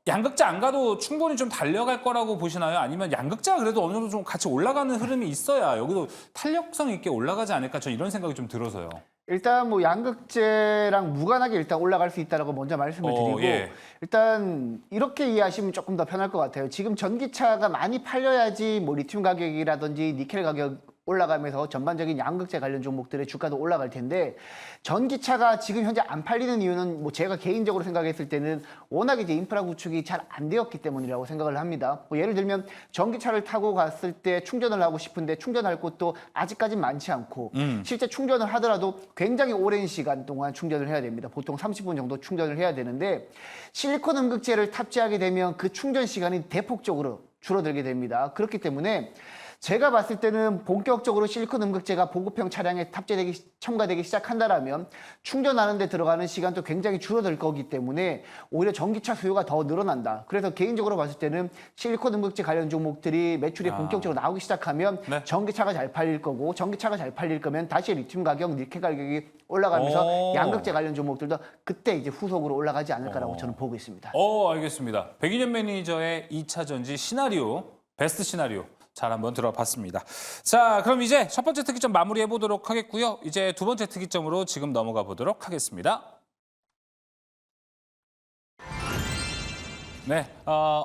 양극재 안 가도 충분히 좀 달려갈 거라고 보시나요? 아니면 양극재가 그래도 어느 정도 좀 같이 올라가는 흐름이 있어야 여기도 탄력성 있게 올라가지 않을까? 저 이런 생각이 좀 들어서요. 일단 뭐 양극재랑 무관하게 일단 올라갈 수 있다라고 먼저 말씀을 드리고 예. 일단 이렇게 이해하시면 조금 더 편할 것 같아요. 지금 전기차가 많이 팔려야지 뭐 리튬 가격이라든지 니켈 가격 올라가면서 전반적인 양극재 관련 종목들의 주가도 올라갈 텐데 전기차가 지금 현재 안 팔리는 이유는 뭐 제가 개인적으로 생각했을 때는 워낙 이제 인프라 구축이 잘 안 되었기 때문이라고 생각을 합니다. 뭐 예를 들면 전기차를 타고 갔을 때 충전을 하고 싶은데 충전할 곳도 아직까진 많지 않고 실제 충전을 하더라도 굉장히 오랜 시간 동안 충전을 해야 됩니다. 보통 30분 정도 충전을 해야 되는데 실리콘 음극재를 탑재하게 되면 그 충전 시간이 대폭적으로 줄어들게 됩니다. 그렇기 때문에 제가 봤을 때는 본격적으로 실리콘 음극재가 보급형 차량에 첨가되기 시작한다라면 충전하는 데 들어가는 시간도 굉장히 줄어들 거기 때문에 오히려 전기차 수요가 더 늘어난다. 그래서 개인적으로 봤을 때는 실리콘 음극재 관련 종목들이 매출이 본격적으로 나오기 시작하면 네. 전기차가 잘 팔릴 거고 전기차가 잘 팔릴 거면 다시 리튬 가격, 니켈 가격이 올라가면서 양극재 관련 종목들도 그때 이제 후속으로 올라가지 않을까라고 저는 보고 있습니다. 알겠습니다. 백인현 매니저의 2차 전지 시나리오, 베스트 시나리오. 잘 한번 들어봤습니다. 자, 그럼 이제 첫 번째 특이점 마무리해 보도록 하겠고요. 이제 두 번째 특이점으로 지금 넘어가 보도록 하겠습니다. 네,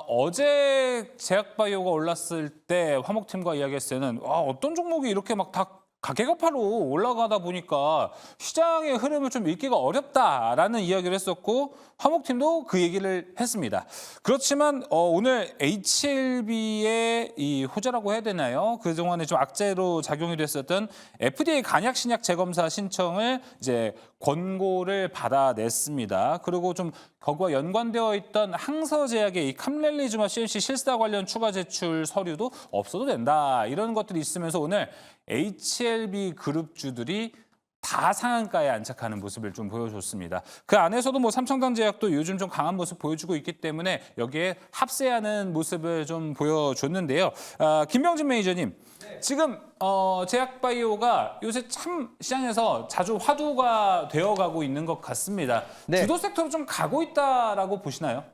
어제 제약바이오가 올랐을 때 화목팀과 이야기했을 때는 어떤 종목이 이렇게 막 다 가계급하로 올라가다 보니까 시장의 흐름을 좀 읽기가 어렵다라는 이야기를 했었고 화목팀도 그 얘기를 했습니다. 그렇지만 오늘 HLB의 이 호재라고 해야 되나요? 그동안에 좀 악재로 작용이 됐었던 FDA 간약 신약 재검사 신청을 이제 권고를 받아냈습니다. 그리고 좀 거기와 연관되어 있던 항서제약의 이 캄렐리주마 CMC 실사 관련 추가 제출 서류도 없어도 된다. 이런 것들이 있으면서 오늘 HLB 그룹주들이 다 상한가에 안착하는 모습을 좀 보여줬습니다. 그 안에서도 뭐 삼성전자제약도 요즘 좀 강한 모습 보여주고 있기 때문에 여기에 합세하는 모습을 좀 보여줬는데요. 김병진 매니저님, 지금 제약바이오가 요새 참 시장에서 자주 화두가 되어가고 있는 것 같습니다. 네. 주도 섹터로 좀 가고 있다라고 보시나요?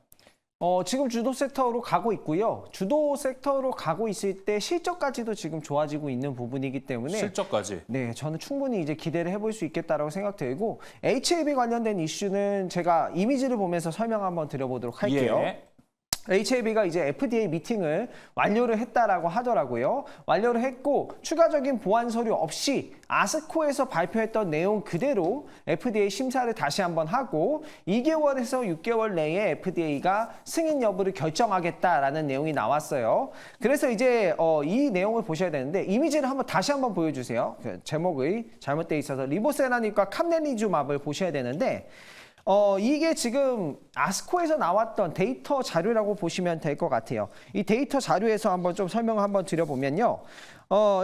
지금 주도 섹터로 가고 있고요. 주도 섹터로 가고 있을 때 실적까지도 지금 좋아지고 있는 부분이기 때문에 실적까지. 네, 저는 충분히 이제 기대를 해볼 수 있겠다라고 생각되고 HLB 관련된 이슈는 제가 이미지를 보면서 설명 한번 드려보도록 할게요. 예. HLB가 이제 FDA 미팅을 완료를 했다라고 하더라고요. 완료를 했고 추가적인 보완 서류 없이 아스코에서 발표했던 내용 그대로 FDA 심사를 다시 한번 하고 2개월에서 6개월 내에 FDA가 승인 여부를 결정하겠다라는 내용이 나왔어요. 그래서 이제 이 내용을 보셔야 되는데 이미지를 다시 한번 보여주세요. 제목이 잘못돼 있어서 리보세라닙과 캄렐리주맙을 보셔야 되는데 이게 지금 아스코에서 나왔던 데이터 자료라고 보시면 될 것 같아요. 이 데이터 자료에서 한번 좀 설명을 한번 드려보면요.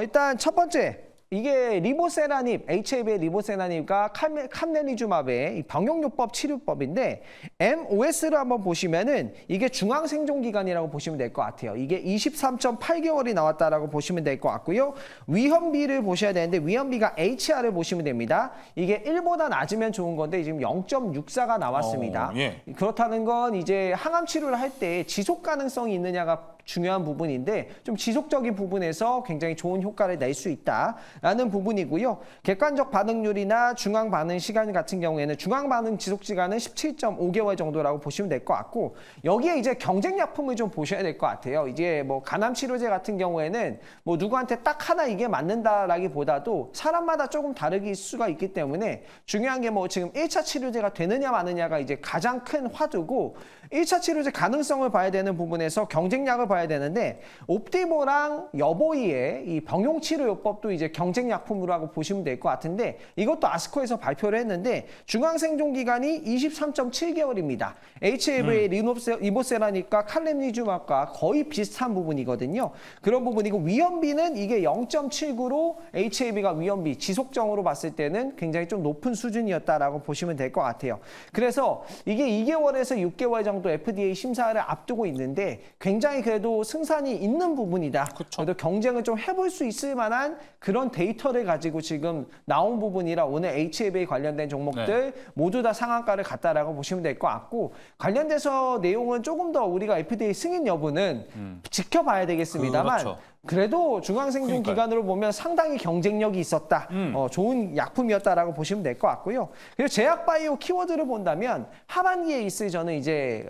일단 첫 번째, 이게 리보세라닙, HLB의 리보세라닙과 캄렐리주맙의 병용요법 치료법인데 MOS를 한번 보시면은 이게 중앙생존기간이라고 보시면 될 것 같아요. 이게 23.8개월이 나왔다라고 보시면 될 것 같고요. 위험비를 보셔야 되는데 위험비가 HR을 보시면 됩니다. 이게 1보다 낮으면 좋은 건데 지금 0.64가 나왔습니다. 예. 그렇다는 건 이제 항암 치료를 할 때 지속 가능성이 있느냐가 중요한 부분인데 좀 지속적인 부분에서 굉장히 좋은 효과를 낼 수 있다라는 부분이고요. 객관적 반응률이나 중앙 반응 시간 같은 경우에는 중앙 반응 지속 시간은 17.5개월 정도라고 보시면 될 것 같고 여기에 이제 경쟁 약품을 좀 보셔야 될 것 같아요. 이제 뭐 간암 치료제 같은 경우에는 뭐 누구한테 딱 하나 이게 맞는다라기보다도 사람마다 조금 다르게 수가 있기 때문에 중요한 게 뭐 지금 1차 치료제가 되느냐 마느냐가 이제 가장 큰 화두고 1차 치료제 가능성을 봐야 되는 부분에서 경쟁약을 봐야 되는데 옵티모랑 여보이의 이 병용치료요법도 이제 경쟁약품으로 보시면 될 것 같은데 이것도 아스코에서 발표를 했는데 중앙생존기간이 23.7개월입니다. HLB의 리보세라닙과 캄렐리주맙과 거의 비슷한 부분이거든요. 그런 부분이고 위험비는 이게 0.79로 HLB가 위험비 지속적으로 봤을 때는 굉장히 좀 높은 수준이었다라고 보시면 될 것 같아요. 그래서 이게 2개월에서 6개월 정도 FDA 심사를 앞두고 있는데 굉장히 그래도 승산이 있는 부분이다. 그쵸. 그래도 경쟁을 좀 해볼 수 있을 만한 그런 데이터를 가지고 지금 나온 부분이라 오늘 HLB 관련된 종목들 모두 다 상한가를 갔다라고 보시면 될 것 같고 관련돼서 내용은 조금 더 우리가 FDA 승인 여부는 지켜봐야 되겠습니다만 그렇죠. 그래도 중앙생존 기간으로 보면 상당히 경쟁력이 있었다. 좋은 약품이었다라고 보시면 될 것 같고요. 그리고 제약바이오 키워드를 본다면 하반기에 있을 저는 이제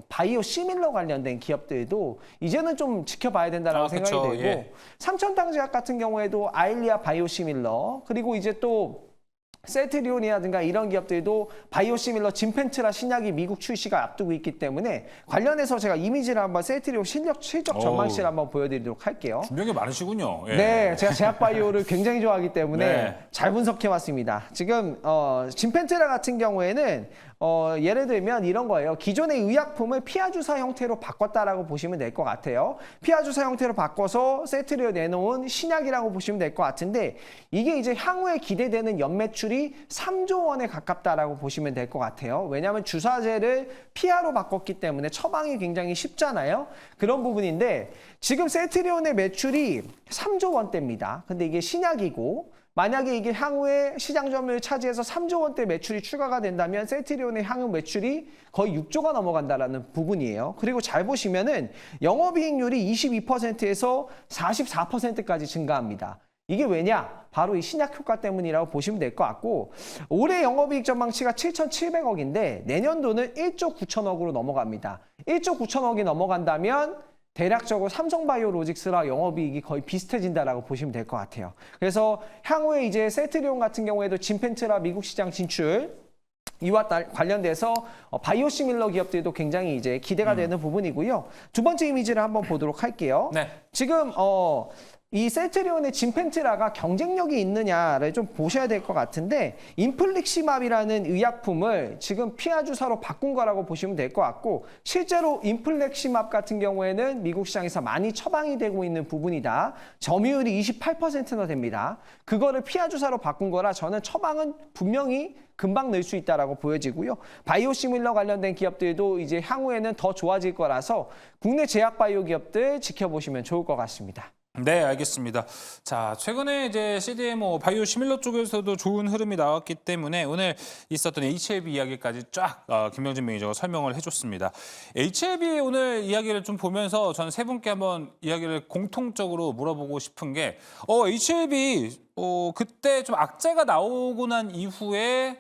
바이오 시밀러 관련된 기업들도 이제는 좀 지켜봐야 된다라고 생각이 그쵸. 되고 예. 삼천탕제약 같은 경우에도 아일리아 바이오 시밀러 그리고 이제 또 셀트리온이라든가 이런 기업들도 바이오시밀러 진펜트라 신약이 미국 출시가 앞두고 있기 때문에 관련해서 제가 이미지를 한번 셀트리온 실적 전망치를 한번 보여드리도록 할게요. 준비한 게 많으시군요. 예. 네, 제가 제약바이오를 굉장히 좋아하기 때문에 네. 잘 분석해왔습니다. 지금 진펜트라 같은 경우에는 예를 들면 이런 거예요. 기존의 의약품을 피하주사 형태로 바꿨다라고 보시면 될 것 같아요. 피하주사 형태로 바꿔서 세트리오 내놓은 신약이라고 보시면 될 것 같은데 이게 이제 향후에 기대되는 연매출이 3조 원에 가깝다라고 보시면 될 것 같아요. 왜냐하면 주사제를 피하로 바꿨기 때문에 처방이 굉장히 쉽잖아요. 그런 부분인데 지금 세트리온의 매출이 3조 원대입니다. 근데 이게 신약이고 만약에 이게 향후에 시장 점유율을 차지해서 3조 원대 매출이 추가가 된다면 셀트리온의 향후 매출이 거의 6조가 넘어간다라는 부분이에요. 그리고 잘 보시면은 영업이익률이 22%에서 44%까지 증가합니다. 이게 왜냐? 바로 이 신약 효과 때문이라고 보시면 될 것 같고 올해 영업이익 전망치가 7,700억인데 내년도는 1조 9천억으로 넘어갑니다. 1조 9천억이 넘어간다면 대략적으로 삼성바이오로직스랑 영업이익이 거의 비슷해진다라고 보시면 될 것 같아요. 그래서 향후에 이제 셀트리온 같은 경우에도 진펜트라 미국 시장 진출 이와 관련돼서 바이오시밀러 기업들도 굉장히 이제 기대가 되는 부분이고요. 두 번째 이미지를 한번 보도록 할게요. 네. 지금 이 셀트리온의 진펜트라가 경쟁력이 있느냐를 좀 보셔야 될 것 같은데 인플렉시맙이라는 의약품을 지금 피하 주사로 바꾼 거라고 보시면 될 것 같고 실제로 인플렉시맙 같은 경우에는 미국 시장에서 많이 처방이 되고 있는 부분이다. 점유율이 28%나 됩니다. 그거를 피하 주사로 바꾼 거라 저는 처방은 분명히 금방 늘 수 있다라고 보여지고요. 바이오시밀러 관련된 기업들도 이제 향후에는 더 좋아질 거라서 국내 제약 바이오 기업들 지켜보시면 좋을 것 같습니다. 네, 알겠습니다. 자, 최근에 이제 CDMO 바이오 시밀러 쪽에서도 좋은 흐름이 나왔기 때문에 오늘 있었던 HLB 이야기까지 쫙 김명진 매니저가 설명을 해줬습니다. HLB 오늘 이야기를 좀 보면서 저는 세 분께 한번 이야기를 공통적으로 물어보고 싶은 게 HLB 그때 좀 악재가 나오고 난 이후에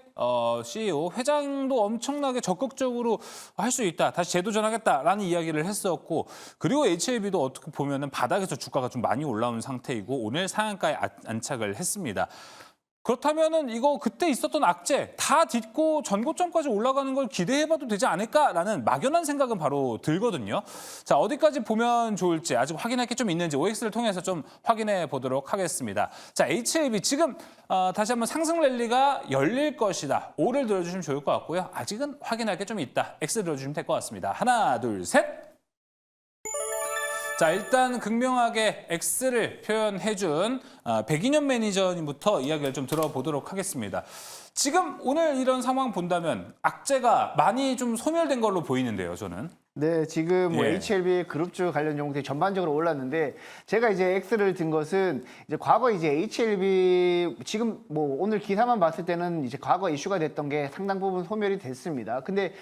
CEO, 회장도 엄청나게 적극적으로 할 수 있다, 다시 재도전하겠다라는 이야기를 했었고 그리고 HLB도 어떻게 보면은 바닥에서 주가가 좀 많이 올라온 상태이고 오늘 상한가에 안착을 했습니다. 그렇다면은 이거 그때 있었던 악재 다 딛고 전고점까지 올라가는 걸 기대해봐도 되지 않을까라는 막연한 생각은 바로 들거든요. 자, 어디까지 보면 좋을지 아직 확인할 게 좀 있는지 OX를 통해서 좀 확인해 보도록 하겠습니다. 자, HLB 지금 다시 한번 상승 랠리가 열릴 것이다. O를 들어주시면 좋을 것 같고요. 아직은 확인할 게 좀 있다. X 들어주시면 될 것 같습니다. 하나, 둘, 셋. 자, 일단 극명하게 X를 표현해준 백인현 매니저님부터 이야기를 좀 들어보도록 하겠습니다. 지금 오늘 이런 상황 본다면 악재가 많이 좀 소멸된 걸로 보이는데요, 저는. 네, 지금 뭐 예. HLB 그룹주 관련 종목들이 전반적으로 올랐는데 제가 이제 X를 든 것은 이제 과거 이제 HLB 지금 뭐 오늘 기사만 봤을 때는 이제 과거 이슈가 됐던 게 상당 부분 소멸이 됐습니다. 근데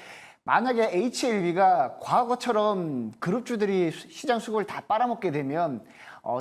만약에 HLB가 과거처럼 그룹주들이 시장 수급을 다 빨아먹게 되면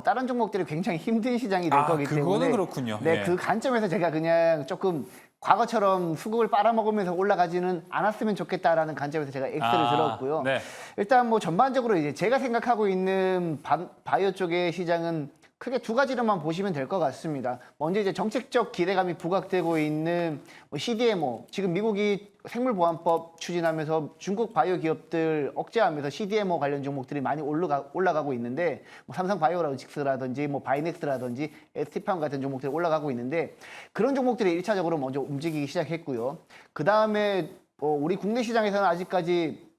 다른 종목들이 굉장히 힘든 시장이 될 거기 때문에 그거는 그렇군요. 네, 예. 그 관점에서 제가 그냥 조금 과거처럼 수급을 빨아먹으면서 올라가지는 않았으면 좋겠다라는 관점에서 제가 X를 들었고요. 네. 일단 뭐 전반적으로 이제 제가 생각하고 있는 바이오 쪽의 시장은 크게 두 가지로만 보시면 될 것 같습니다. 먼저 이제 정책적 기대감이 부각되고 있는 뭐 CDMO, 지금 미국이 생물보안법 추진하면서 중국 바이오 기업들 억제하면서 CDMO 관련 종목들이 많이 올라가고 있는데 뭐 삼성 바이오로직스라든지 뭐 바이넥스라든지 ST팜 같은 종목들이 올라가고 있는데 그런 종목들이 1차적으로 먼저 움직이기 시작했고요. 그 다음에 우리 국내 시장에서는 아직까지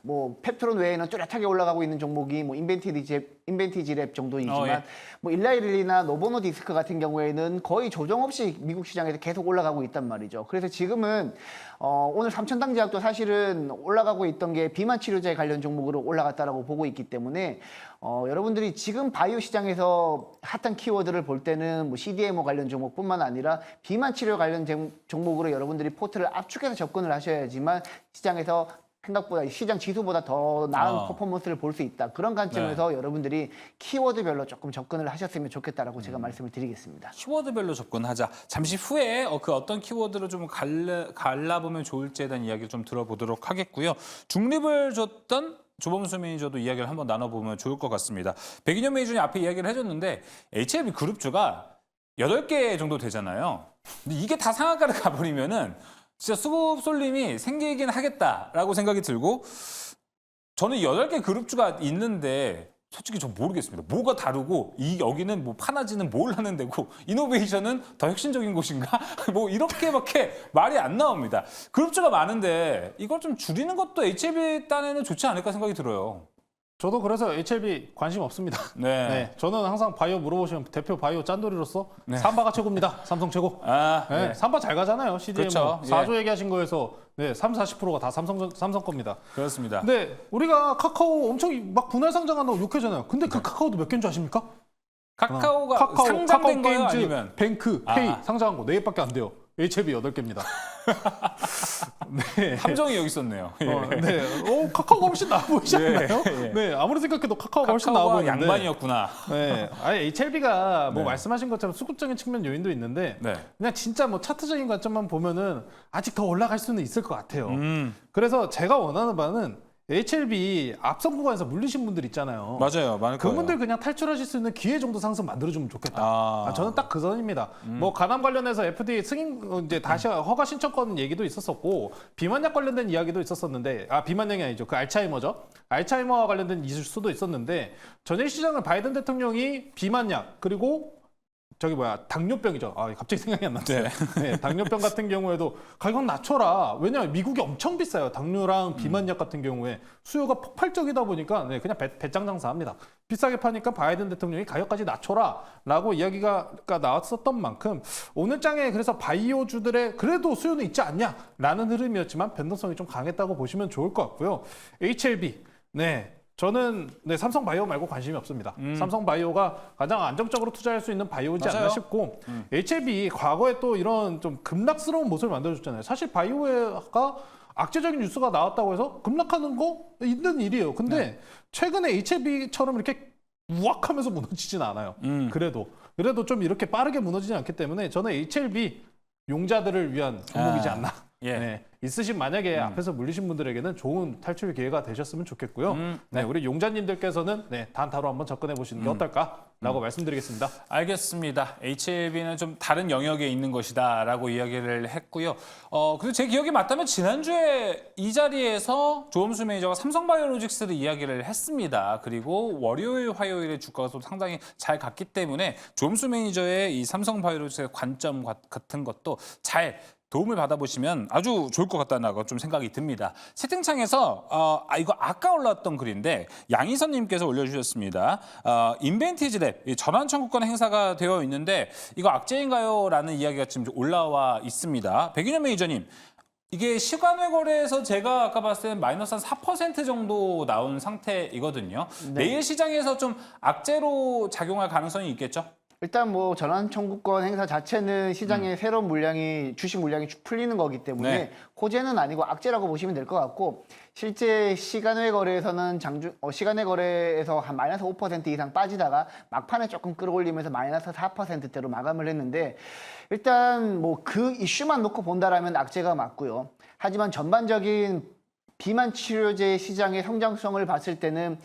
뭐 펩트론 외에는 뚜렷하게 올라가고 있는 종목이 뭐 인벤티지랩 정도이지만 예. 뭐 일라이릴리나 노보노디스크 같은 경우에는 거의 조정 없이 미국 시장에서 계속 올라가고 있단 말이죠. 그래서 지금은 오늘 삼천당제약도 사실은 올라가고 있던 게 비만 치료제 관련 종목으로 올라갔다라고 보고 있기 때문에 여러분들이 지금 바이오 시장에서 핫한 키워드를 볼 때는 뭐 CDMO 관련 종목뿐만 아니라 비만 치료 관련 종목으로 여러분들이 포트를 압축해서 접근을 하셔야지만 시장에서 생각보다 시장 지수보다 더 나은 퍼포먼스를 볼 수 있다. 그런 관점에서 여러분들이 키워드별로 조금 접근을 하셨으면 좋겠다라고 제가 말씀을 드리겠습니다. 키워드별로 접근하자. 잠시 후에 그 어떤 키워드로 좀 갈라보면 좋을지에 대한 이야기를 좀 들어보도록 하겠고요. 중립을 줬던 조범수 매니저도 이야기를 한번 나눠보면 좋을 것 같습니다. 백인현 매니저님 앞에 이야기를 해줬는데 HLB 그룹주가 8개 정도 되잖아요. 근데 이게 다 상한가를 가버리면은 진짜 수급 쏠림이 생기긴 하겠다라고 생각이 들고 저는 8개 그룹주가 있는데 솔직히 전 모르겠습니다. 뭐가 다르고 여기는 뭐 파나지는 뭘 하는 데고 이노베이션은 더 혁신적인 곳인가? 뭐 이렇게밖에 말이 안 나옵니다. 그룹주가 많은데 이걸 좀 줄이는 것도 HLB 딴에는 좋지 않을까 생각이 들어요. 저도 그래서 HLB 관심 없습니다. 네. 네, 저는 항상 바이오 물어보시면 대표 바이오 짠돌이로서 삼바가 최고입니다. 삼성 최고. 네. 삼바 잘 가잖아요. CDMO. 그렇죠. 4조 얘기하신 거에서 30-40%가 다 삼성 겁니다. 그렇습니다. 근데 우리가 카카오 엄청 막 분할 상장한다고 욕하잖아요. 근데 그 카카오도 몇 개인 줄 아십니까? 카카오가 카카오 상장된 거예요? 게임즈, 아니면? 뱅크, 페이 상장한 거 4개밖에 안 돼요. HLB 8개입니다. 네. 함정이 여기 있었네요. 네. 카카오가 훨씬 나아 보이지 않나요? 예. 네. 아무리 생각해도 카카오가 훨씬 나아 카카오가 보이는데. 양반이었구나. 네. 아니 HLB가 뭐 네. 말씀하신 것처럼 수급적인 측면 요인도 있는데 네. 그냥 진짜 뭐 차트적인 관점만 보면은 아직 더 올라갈 수는 있을 것 같아요. 음. 그래서 제가 원하는 바는 HLB 앞선 구간에서 물리신 분들 있잖아요. 맞아요. 많을 거예요. 그분들 그냥 탈출하실 수 있는 기회 정도 상승 만들어주면 좋겠다. 저는 딱 그 선입니다. 뭐 가남 관련해서 FDA 승인 이제 다시 허가 신청권 얘기도 있었었고 비만약 관련된 이야기도 있었었는데 비만약이 아니죠. 그 알츠하이머죠. 알츠하이머와 관련된 이슈도 있었는데 전일 시장을 바이든 대통령이 비만약 그리고 당뇨병이죠. 갑자기 생각이 안 났어요. 네, 당뇨병 같은 경우에도 가격 낮춰라. 왜냐하면 미국이 엄청 비싸요. 당뇨랑 비만약 같은 경우에 수요가 폭발적이다 보니까 그냥 배짱 장사합니다. 비싸게 파니까 바이든 대통령이 가격까지 낮춰라라고 이야기가 나왔었던 만큼 오늘 장에 그래서 바이오주들의 그래도 수요는 있지 않냐라는 흐름이었지만 변동성이 좀 강했다고 보시면 좋을 것 같고요. HLB, 저는 삼성바이오 말고 관심이 없습니다. 삼성바이오가 가장 안정적으로 투자할 수 있는 바이오이지 않나 싶고 HLB 과거에 또 이런 좀 급락스러운 모습을 만들어줬잖아요. 사실 바이오가 악재적인 뉴스가 나왔다고 해서 급락하는 거 있는 일이에요. 근데 최근에 HLB처럼 이렇게 우악하면서 무너지진 않아요. 그래도 좀 이렇게 빠르게 무너지지 않기 때문에 저는 HLB 용자들을 위한 종목이지 않나. 있으신 만약에 앞에서 물리신 분들에게는 좋은 탈출 기회가 되셨으면 좋겠고요. 우리 용자님들께서는 단타로 한번 접근해 보시는 게 어떨까라고 말씀드리겠습니다. 알겠습니다. HLB는 좀 다른 영역에 있는 것이다라고 이야기를 했고요. 그리고 제 기억이 맞다면 지난주에 이 자리에서 조범수 매니저가 삼성바이오로직스를 이야기를 했습니다. 그리고 월요일, 화요일에 주가가 또 상당히 잘 갔기 때문에 조범수 매니저의 이 삼성바이오로직스의 관점 같은 것도 잘 도움을 받아보시면 아주 좋을 것 같다는 좀 생각이 듭니다. 채팅창에서 이거 아까 올라왔던 글인데 양희선님께서 올려주셨습니다. 인벤티지랩 전환 청구권 행사가 되어 있는데 이거 악재인가요? 라는 이야기가 지금 올라와 있습니다. 백윤현 매니저님. 이게 시간외 거래에서 제가 아까 봤을 때는 마이너스 한 4% 정도 나온 상태이거든요. 내일 시장에서 좀 악재로 작용할 가능성이 있겠죠? 일단 뭐 전환 청구권 행사 자체는 시장의 새로운 물량이 주식 물량이 풀리는 거기 때문에 호재는 아니고 악재라고 보시면 될 것 같고 실제 시간외 거래에서는 시간외 거래에서 한 마이너스 5% 이상 빠지다가 막판에 조금 끌어올리면서 마이너스 4%대로 마감을 했는데 일단 뭐 그 이슈만 놓고 본다라면 악재가 맞고요. 하지만 전반적인 비만 치료제 시장의 성장성을 봤을 때는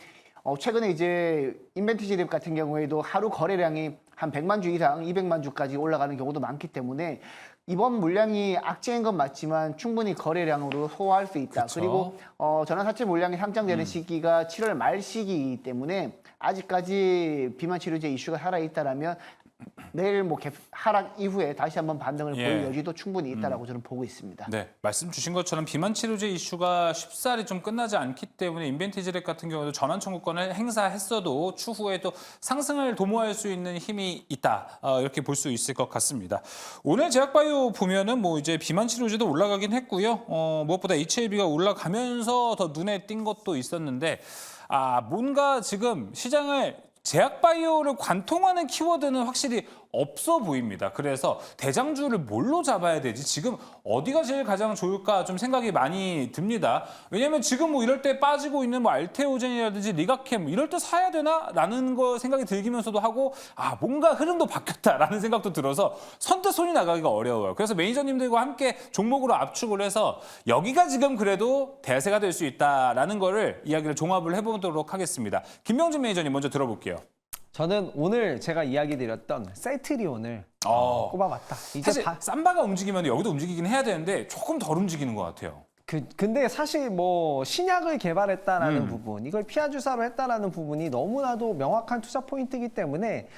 최근에 이제 인벤티지랩 같은 경우에도 하루 거래량이 한 100만 주 이상 200만 주까지 올라가는 경우도 많기 때문에 이번 물량이 악재인 건 맞지만 충분히 거래량으로 소화할 수 있다. 그쵸? 그리고 전환사채 물량이 상장되는 시기가 7월 말 시기이기 때문에 아직까지 비만 치료제 이슈가 살아있다라면 내일 뭐 하락 이후에 다시 한번 반등을 보일 여지도 충분히 있다라고 저는 보고 있습니다. 네, 말씀 주신 것처럼 비만 치료제 이슈가 쉽사리 좀 끝나지 않기 때문에 인벤티지랩 같은 경우도 전환 청구권을 행사했어도 추후에 또 상승을 도모할 수 있는 힘이 있다. 이렇게 볼 수 있을 것 같습니다. 오늘 제약바이오 보면은 뭐 이제 비만 치료제도 올라가긴 했고요. 무엇보다 HLB가 올라가면서 더 눈에 띈 것도 있었는데 뭔가 지금 시장을 제약바이오를 관통하는 키워드는 확실히 없어 보입니다. 그래서 대장주를 뭘로 잡아야 되지? 지금 어디가 제일 가장 좋을까 좀 생각이 많이 듭니다. 왜냐하면 지금 뭐 이럴 때 빠지고 있는 뭐 알테오젠이라든지 리가캠 이럴 때 사야 되나? 라는 거 생각이 들기면서도 하고 뭔가 흐름도 바뀌었다라는 생각도 들어서 선뜻 손이 나가기가 어려워요. 그래서 매니저님들과 함께 종목으로 압축을 해서 여기가 지금 그래도 대세가 될 수 있다라는 거를 이야기를 종합을 해보도록 하겠습니다. 김명진 매니저님 먼저 들어볼게요. 저는 오늘 제가 이야기 드렸던 셀트리온을 꼽아봤다. 사실 삼바가 움직이면 여기도 움직이긴 해야 되는데 조금 덜 움직이는 것 같아요. 근데 사실 뭐 신약을 개발했다라는 부분, 이걸 피하 주사로 했다라는 부분이 너무나도 명확한 투자 포인트이기 때문에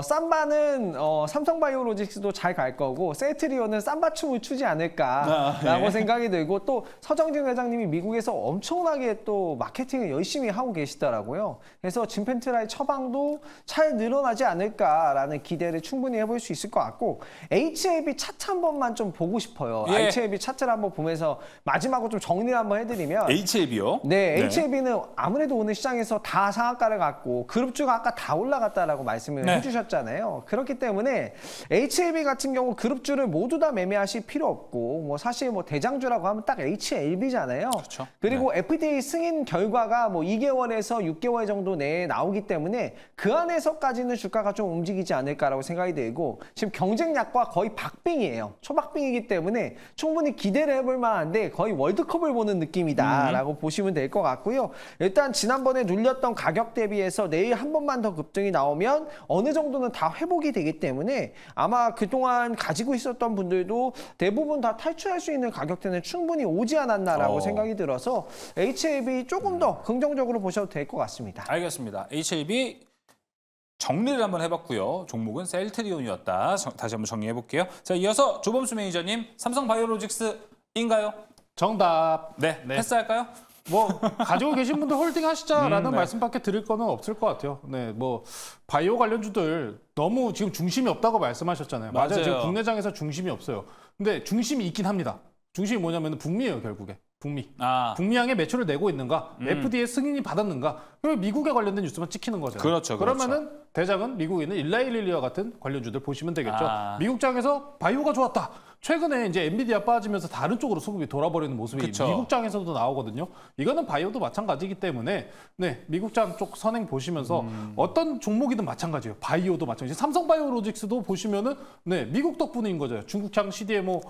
삼바는 삼성바이오로직스도 잘 갈 거고 셀트리온은 삼바춤을 추지 않을까라고 생각이 들고 또 서정진 회장님이 미국에서 엄청나게 또 마케팅을 열심히 하고 계시더라고요. 그래서 진펜트라의 처방도 잘 늘어나지 않을까라는 기대를 충분히 해볼 수 있을 것 같고 HLB 차트 한 번만 좀 보고 싶어요. HLB 차트를 한번 보면서 마지막으로 좀 정리를 한번 해드리면 HLB요? 네, HLB는 아무래도 오늘 시장에서 다 상한가를 갔고 그룹주가 아까 다 올라갔다라고 말씀을 해주셨잖아요. 그렇기 때문에 HLB 같은 경우 그룹주를 모두 다 매매하실 필요 없고 뭐 사실 뭐 대장주라고 하면 딱 HLB잖아요. 그렇죠. 그리고 FDA 승인 결과가 뭐 2개월에서 6개월 정도 내에 나오기 때문에 그 안에서까지는 주가가 좀 움직이지 않을까라고 생각이 들고 지금 경쟁력과 거의 박빙이에요. 초박빙이기 때문에 충분히 기대를 해볼 만한데 거의 월드컵을 보는 느낌이다라고 보시면 될 것 같고요. 일단 지난번에 눌렸던 가격 대비해서 내일 한 번만 더 급등이 나오면 어느 정도는 다 회복이 되기 때문에 아마 그동안 가지고 있었던 분들도 대부분 다 탈출할 수 있는 가격대는 충분히 오지 않았나라고 생각이 들어서 HLB 조금 더 긍정적으로 보셔도 될 것 같습니다. 알겠습니다. HLB 정리를 한번 해봤고요. 종목은 셀트리온이었다. 다시 한번 정리해볼게요. 자, 이어서 조범수 매니저님, 삼성바이오로직스인가요? 정답. 네, 패스할까요? 뭐 가지고 계신 분들 홀딩 하시자라는 네. 말씀밖에 드릴 거는 없을 것 같아요. 네, 뭐 바이오 관련주들 너무 지금 중심이 없다고 말씀하셨잖아요. 맞아요. 맞아요. 지금 국내장에서 중심이 없어요. 근데 중심이 있긴 합니다. 중심이 뭐냐면 북미예요, 결국에. 북미. 아, 북미향의 매출을 내고 있는가? FDA 승인이 받았는가? 그러면 미국에 관련된 뉴스만 찍히는 거잖아요. 그렇죠, 그러면은 대장은 미국에 있는 일라이릴리와 같은 관련주들 보시면 되겠죠. 아. 미국장에서 바이오가 좋았다. 최근에 이제 엔비디아 빠지면서 다른 쪽으로 수급이 돌아버리는 모습이 그쵸. 미국장에서도 나오거든요. 이거는 바이오도 마찬가지이기 때문에 네, 미국장 쪽 선행 보시면서 어떤 종목이든 마찬가지예요. 바이오도 마찬가지. 삼성바이오로직스도 보시면은 네, 미국 덕분인 거죠. 중국장 CDMO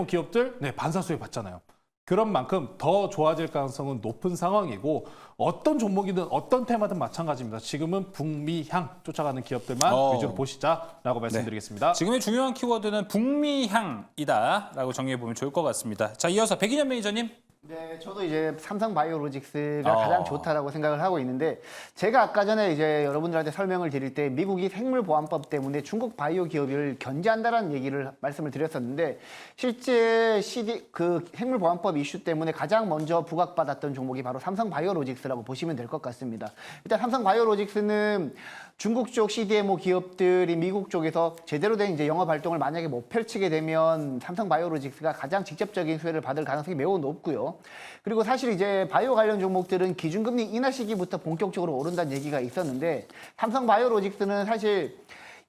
기업들 네, 반사수혜 받잖아요. 그런 만큼 더 좋아질 가능성은 높은 상황이고 어떤 종목이든 어떤 테마든 마찬가지입니다. 지금은 북미향 쫓아가는 기업들만 위주로 보시자라고 말씀드리겠습니다. 지금의 중요한 키워드는 북미향이다라고 정리해보면 좋을 것 같습니다. 자, 이어서 백인현 매니저님. 네, 저도 이제 삼성바이오로직스가 가장 좋다라고 생각을 하고 있는데 제가 아까 전에 이제 여러분들한테 설명을 드릴 때 미국이 생물보안법 때문에 중국 바이오 기업을 견제한다라는 얘기를 말씀을 드렸었는데 실제 그 생물보안법 이슈 때문에 가장 먼저 부각받았던 종목이 바로 삼성바이오로직스라고 보시면 될 것 같습니다. 일단 삼성바이오로직스는 중국 쪽 CDMO 기업들이 미국 쪽에서 제대로 된 이제 영업 활동을 만약에 못 펼치게 되면 삼성바이오로직스가 가장 직접적인 수혜를 받을 가능성이 매우 높고요. 그리고 사실 이제 바이오 관련 종목들은 기준금리 인하 시기부터 본격적으로 오른다는 얘기가 있었는데 삼성바이오로직스는 사실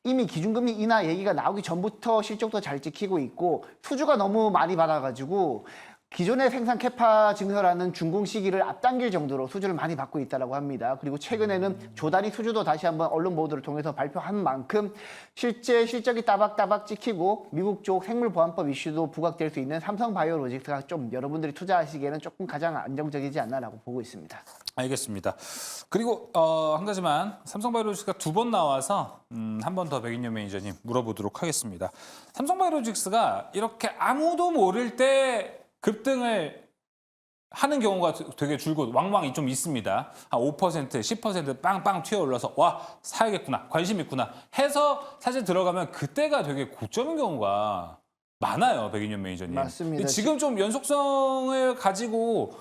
이미 기준금리 인하 얘기가 나오기 전부터 실적도 잘 찍히고 있고 수주가 너무 많이 받아가지고 기존의 생산 캐파 증설하는 준공 시기를 앞당길 정도로 수주를 많이 받고 있다고 합니다. 그리고 최근에는 조단위 수주도 다시 한번 언론 보도를 통해서 발표한 만큼 실제 실적이 따박따박 찍히고 미국 쪽 생물보안법 이슈도 부각될 수 있는 삼성바이오로직스가 좀 여러분들이 투자하시기에는 조금 가장 안정적이지 않나라고 보고 있습니다. 알겠습니다. 그리고 한 가지만 삼성바이오로직스가 2번 나와서 한 번 더 백인현 매니저님 물어보도록 하겠습니다. 삼성바이오로직스가 이렇게 아무도 모를 때 급등을 하는 경우가 되게 줄곧 왕왕이 좀 있습니다. 한 5%, 10% 빵빵 튀어올라서 와 사야겠구나, 관심 있구나 해서 사실 들어가면 그때가 되게 고점인 경우가 많아요, 백인현 매니저님. 맞습니다. 근데 지금 좀 연속성을 가지고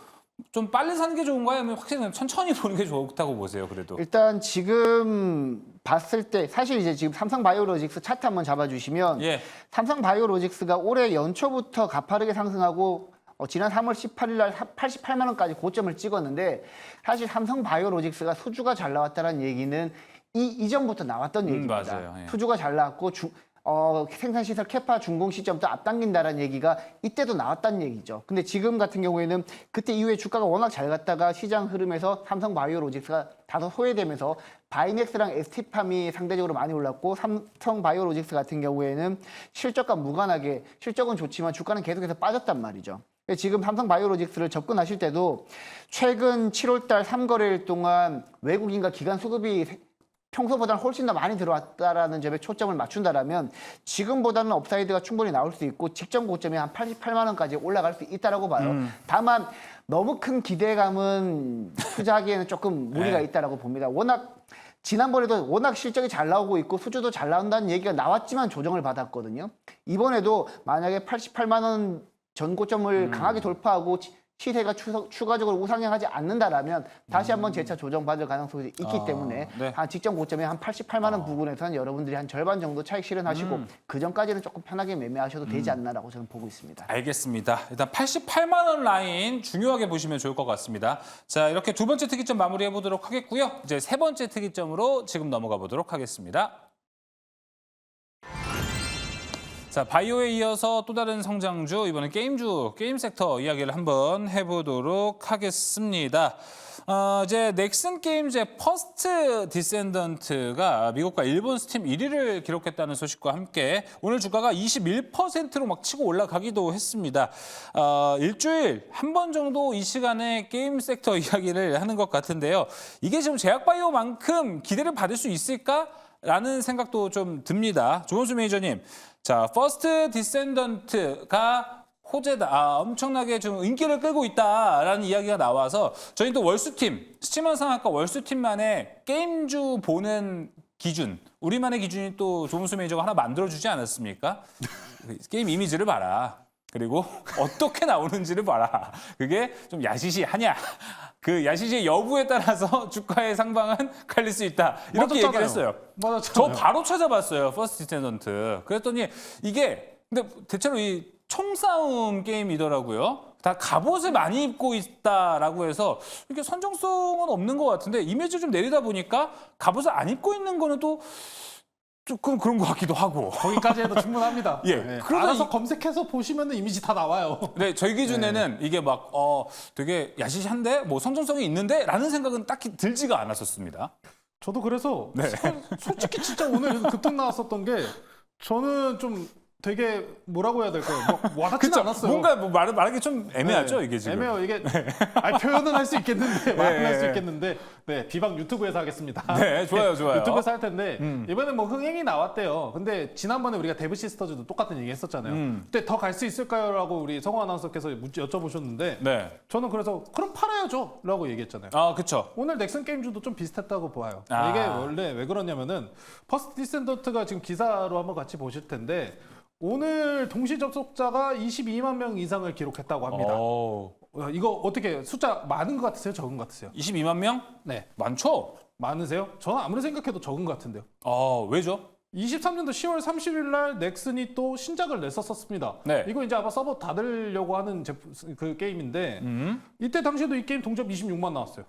좀 빨리 사는 게 좋은가요? 아니면 확실히 천천히 보는 게 좋다고 보세요, 그래도? 일단 지금 봤을 때 사실 이제 지금 삼성바이오로직스 차트 한번 잡아주시면 예. 삼성바이오로직스가 올해 연초부터 가파르게 상승하고 지난 3월 18일 날 88만 원까지 고점을 찍었는데 사실 삼성바이오로직스가 수주가 잘 나왔다는 얘기는 이전부터 나왔던 얘기입니다. 맞아요. 예. 수주가 잘 나왔고 생산시설 캐파 준공 시점도 앞당긴다는 얘기가 이때도 나왔다는 얘기죠. 근데 지금 같은 경우에는 그때 이후에 주가가 워낙 잘 갔다가 시장 흐름에서 삼성바이오로직스가 다소 소외되면서 바이넥스랑 ST팜이 상대적으로 많이 올랐고 삼성바이오로직스 같은 경우에는 실적과 무관하게 실적은 좋지만 주가는 계속해서 빠졌단 말이죠. 지금 삼성바이오로직스를 접근하실 때도 최근 7월달 3거래일 동안 외국인과 기관 수급이 평소보다는 훨씬 더 많이 들어왔다라는 점에 초점을 맞춘다라면 지금보다는 업사이드가 충분히 나올 수 있고 직전 고점이 한 88만 원까지 올라갈 수 있다라고 봐요. 다만 너무 큰 기대감은 투자하기에는 조금 무리가 있다라고 봅니다. 지난번에도 워낙 실적이 잘 나오고 있고 수주도 잘 나온다는 얘기가 나왔지만 조정을 받았거든요. 이번에도 만약에 88만 원 전 고점을 강하게 돌파하고 시세가 추가적으로 우상향하지 않는다라면 다시 한번 재차 조정받을 가능성이 있기 때문에 네. 한 직전 고점에 한 88만 원 부분에서는 여러분들이 한 절반 정도 차익 실현하시고 그 전까지는 조금 편하게 매매하셔도 되지 않나라고 저는 보고 있습니다. 알겠습니다. 일단 88만 원 라인 중요하게 보시면 좋을 것 같습니다. 자, 이렇게 두 번째 특이점 마무리해 보도록 하겠고요. 이제 세 번째 특이점으로 지금 넘어가 보도록 하겠습니다. 자, 바이오에 이어서 또 다른 성장주, 이번엔 게임 섹터 이야기를 한번 해보도록 하겠습니다. 이제 넥슨 게임즈의 퍼스트 디센던트가 미국과 일본 스팀 1위를 기록했다는 소식과 함께 오늘 주가가 21%로 막 치고 올라가기도 했습니다. 일주일 한 번 정도 이 시간에 게임 섹터 이야기를 하는 것 같은데요. 이게 지금 제약바이오만큼 기대를 받을 수 있을까? 라는 생각도 좀 듭니다. 조은수 매니저님, 자, 퍼스트 디센던트가 호재다, 엄청나게 좀 인기를 끌고 있다라는 이야기가 나와서 저희 또 월수팀, 스치만 상학과 월수팀만의 게임주 보는 기준, 우리만의 기준이 또 조은수 매니저가 하나 만들어주지 않았습니까? 게임 이미지를 봐라. 그리고 어떻게 나오는지를 봐라. 그게 좀 야시시하냐. 그 야시시의 여부에 따라서 주가의 상방은 갈릴 수 있다. 이렇게 맞았잖아요. 얘기를 했어요. 맞았잖아요. 저 바로 찾아봤어요. 퍼스트 디센던트. 그랬더니 이게 근데 대체로 이 총싸움 게임이더라고요. 다 갑옷을 많이 입고 있다라고 해서 이렇게 선정성은 없는 것 같은데 이미지 좀 내리다 보니까 갑옷을 안 입고 있는 거는 또 조금 그런 것 같기도 하고. 거기까지 해도 충분합니다. 예. 네. 그러다 알아서 검색해서 보시면 이미지 다 나와요. 네, 저희 기준에는 이게 막 되게 야시시한데 뭐 선정성이 있는데 라는 생각은 딱히 들지가 않았었습니다. 저도 그래서 네. 솔직히 진짜 오늘 급등 나왔었던 게 저는 좀 되게 뭐라고 해야 될까요? 뭐 와닿지는 그쵸? 않았어요. 뭔가 뭐 말하기 좀 애매하죠, 네, 이게 지금. 애매해요. 이게 아니, 표현은 할 수 있겠는데 말은 할 수 네. 있겠는데 네 비방 유튜브에서 하겠습니다. 네, 좋아요, 좋아요. 유튜브에서 할 텐데 이번에 뭐 흥행이 나왔대요. 근데 지난번에 우리가 데브 시스터즈도 똑같은 얘기 했었잖아요. 그때 더 갈 수 있을까요?라고 우리 성호 아나운서께서 여쭤보셨는데 네. 저는 그래서 그럼 팔아야죠,라고 얘기했잖아요. 아, 그쵸. 오늘 넥슨 게임즈도 좀 비슷했다고 보아요. 아. 이게 원래 왜 그러냐면은 퍼스트 디센던트가 지금 기사로 한번 같이 보실 텐데 오늘 동시 접속자가 22만 명 이상을 기록했다고 합니다. 오. 이거 어떻게 숫자 많은 것 같으세요? 적은 것 같으세요? 22만 명? 네. 많죠? 많으세요? 저는 아무리 생각해도 적은 것 같은데요. 왜죠? 23년도 10월 30일 날 넥슨이 또 신작을 냈었습니다. 네. 이거 이제 아마 서버 닫으려고 하는 그 게임인데 이때 당시에도 이 게임 동접 26만 나왔어요.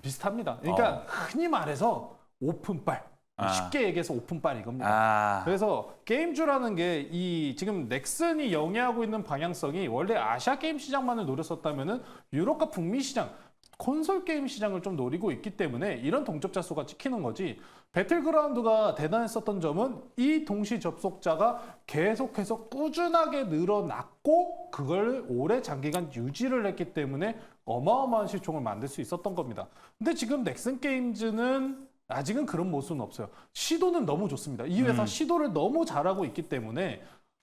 비슷합니다. 그러니까 흔히 말해서 오픈빨. 쉽게 얘기해서 오픈빨 이겁니다. 그래서 게임주라는 게 이 지금 넥슨이 영위하고 있는 방향성이 원래 아시아 게임 시장만을 노렸었다면은 유럽과 북미 시장 콘솔 게임 시장을 좀 노리고 있기 때문에 이런 동접자 수가 찍히는 거지. 배틀그라운드가 대단했었던 점은 이 동시 접속자가 계속해서 꾸준하게 늘어났고 그걸 오래 장기간 유지를 했기 때문에 어마어마한 시총을 만들 수 있었던 겁니다. 근데 지금 넥슨 게임즈는 아직은 그런 모습은 없어요. 시도는 너무 좋습니다. 이 회사 시도를 너무 잘하고 있기 때문에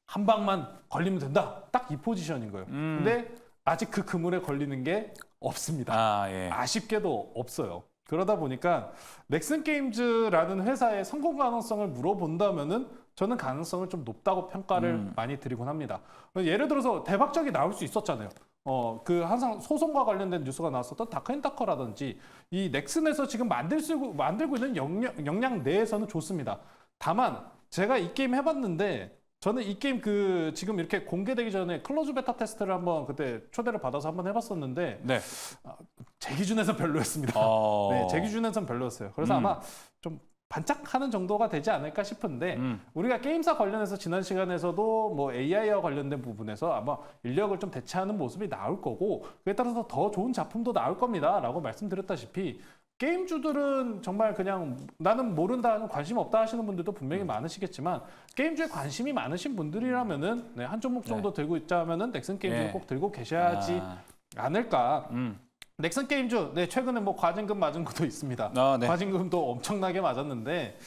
한 방만 걸리면 된다. 딱 이 포지션인 거예요. 근데 아직 그 그물에 걸리는 게 없습니다. 예. 아쉽게도 없어요. 그러다 보니까 넥슨 게임즈라는 회사의 성공 가능성을 물어본다면은 저는 가능성을 좀 높다고 평가를 많이 드리곤 합니다. 예를 들어서 대박적이 나올 수 있었잖아요. 그 항상 소송과 관련된 뉴스가 나왔었던 다크앤다커라든지 이 넥슨에서 지금 만들고 있는 역량 내에서는 좋습니다. 다만 제가 이 게임 해봤는데 저는 이 게임 지금 이렇게 공개되기 전에 클로즈 베타 테스트를 한번 그때 초대를 받아서 한번 해봤었는데 네. 제 기준에서 별로였습니다. 네, 제 기준에선 별로였어요. 그래서 아마 좀 반짝하는 정도가 되지 않을까 싶은데 우리가 게임사 관련해서 지난 시간에서도 뭐 AI와 관련된 부분에서 아마 인력을 좀 대체하는 모습이 나올 거고 그에 따라서 더 좋은 작품도 나올 겁니다 라고 말씀드렸다시피 게임주들은 정말 그냥 나는 모른다, 관심 없다 하시는 분들도 분명히 많으시겠지만 게임주에 관심이 많으신 분들이라면은 한 종목 정도 들고 있자면은 넥슨 게임주를 꼭 들고 계셔야지 않을까. 넥슨 게임주, 최근에 뭐 과징금 맞은 것도 있습니다. 네. 과징금도 엄청나게 맞았는데,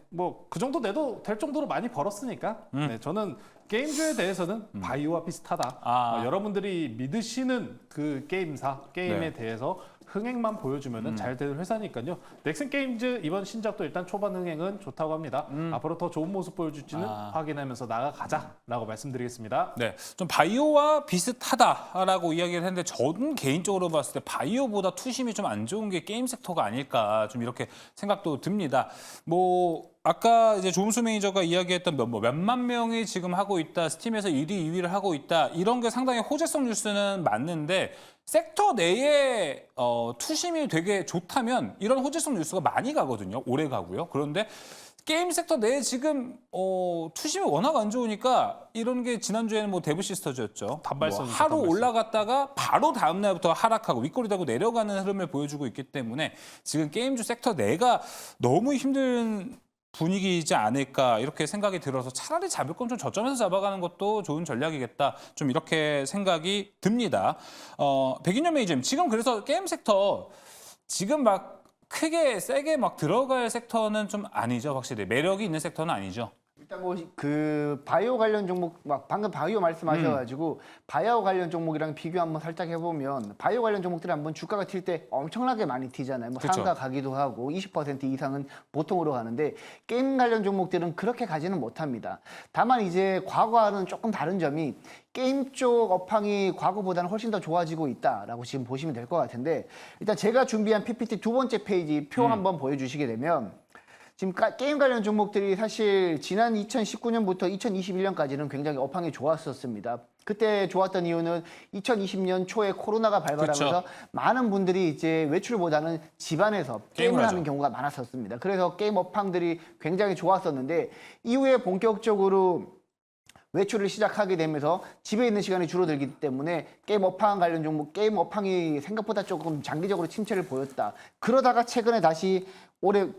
뭐 그 정도 내도 될 정도로 많이 벌었으니까, 저는 게임주에 대해서는 바이오와 비슷하다. 여러분들이 믿으시는 그 게임에 대해서 흥행만 보여주면 잘 되는 회사니까요. 넥슨 게임즈 이번 신작도 일단 초반 흥행은 좋다고 합니다. 앞으로 더 좋은 모습 보여줄지는 확인하면서 나아가자라고 말씀드리겠습니다. 네, 좀 바이오와 비슷하다라고 이야기를 했는데 저는 개인적으로 봤을 때 바이오보다 투심이 좀 안 좋은 게 게임 섹터가 아닐까 좀 이렇게 생각도 듭니다. 뭐 아까 이제 조은수 매니저가 이야기했던 몇만 명이 지금 하고 있다, 스팀에서 1위, 2위를 하고 있다 이런 게 상당히 호재성 뉴스는 맞는데 섹터 내에 투심이 되게 좋다면 이런 호재성 뉴스가 많이 가거든요. 오래 가고요. 그런데 게임 섹터 내에 지금 투심이 워낙 안 좋으니까 이런 게 지난주에는 뭐 데브 시스터즈였죠. 단발성이죠, 하루 단발성. 올라갔다가 바로 다음 날부터 하락하고 윗꼬리 달고 내려가는 흐름을 보여주고 있기 때문에 지금 게임주 섹터 내가 너무 힘든 분위기이지 않을까 이렇게 생각이 들어서 차라리 잡을 건 좀 저점에서 잡아가는 것도 좋은 전략이겠다. 좀 이렇게 생각이 듭니다. 백인현 매니저님, 지금 그래서 게임 섹터 지금 막 크게 세게 막 들어갈 섹터는 좀 아니죠. 확실히 매력이 있는 섹터는 아니죠. 일단 뭐 그 바이오 관련 종목 막 방금 바이오 말씀하셔가지고 바이오 관련 종목이랑 비교 한번 살짝 해보면 바이오 관련 종목들이 한번 주가가 튈 때 엄청나게 많이 튀잖아요. 뭐 그쵸. 상가 가기도 하고 20% 이상은 보통으로 가는데 게임 관련 종목들은 그렇게 가지는 못합니다. 다만 이제 과거와는 조금 다른 점이 게임 쪽 업황이 과거보다는 훨씬 더 좋아지고 있다라고 지금 보시면 될 것 같은데 일단 제가 준비한 PPT 두 번째 페이지 표 한번 보여주시게 되면 지금 게임 관련 종목들이 사실 지난 2019년부터 2021년까지는 굉장히 업황이 좋았었습니다. 그때 좋았던 이유는 2020년 초에 코로나가 발발하면서 그쵸. 많은 분들이 이제 외출보다는 집안에서 게임을 게임을 하는 하죠. 경우가 많았었습니다. 그래서 게임 업황들이 굉장히 좋았었는데 이후에 본격적으로 외출을 시작하게 되면서 집에 있는 시간이 줄어들기 때문에 게임 업황 관련 종목, 게임 업황이 생각보다 조금 장기적으로 침체를 보였다. 그러다가 최근에 다시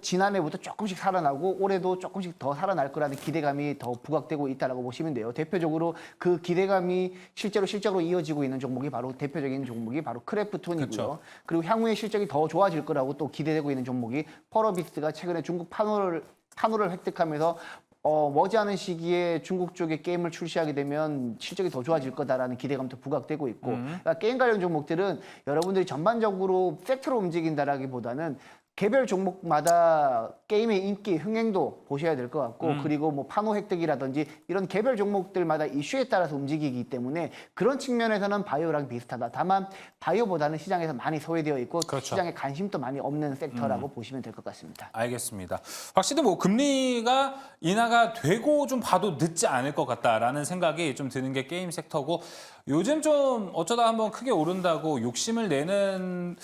지난해부터 조금씩 살아나고 올해도 조금씩 더 살아날 거라는 기대감이 더 부각되고 있다라고 보시면 돼요. 대표적으로 그 기대감이 실적으로 이어지고 있는 종목이 바로 대표적인 종목이 바로 크래프톤이고요. 그쵸. 그리고 향후에 실적이 더 좋아질 거라고 또 기대되고 있는 종목이 펄어빅스가 최근에 중국 판호를 획득하면서 머지않은 시기에 중국 쪽에 게임을 출시하게 되면 실적이 더 좋아질 거다라는 기대감도 부각되고 있고 그러니까 게임 관련 종목들은 여러분들이 전반적으로 섹터로 움직인다라기보다는 개별 종목마다 게임의 인기, 흥행도 보셔야 될 것 같고 그리고 뭐 판호 획득이라든지 이런 개별 종목들마다 이슈에 따라서 움직이기 때문에 그런 측면에서는 바이오랑 비슷하다. 다만 바이오보다는 시장에서 많이 소외되어 있고 그렇죠. 시장에 관심도 많이 없는 섹터라고 보시면 될 것 같습니다. 알겠습니다. 확실히 뭐 금리가 인하가 되고 좀 봐도 늦지 않을 것 같다라는 생각이 좀 드는 게 게임 섹터고 요즘 좀 어쩌다 한번 크게 오른다고 욕심을 내는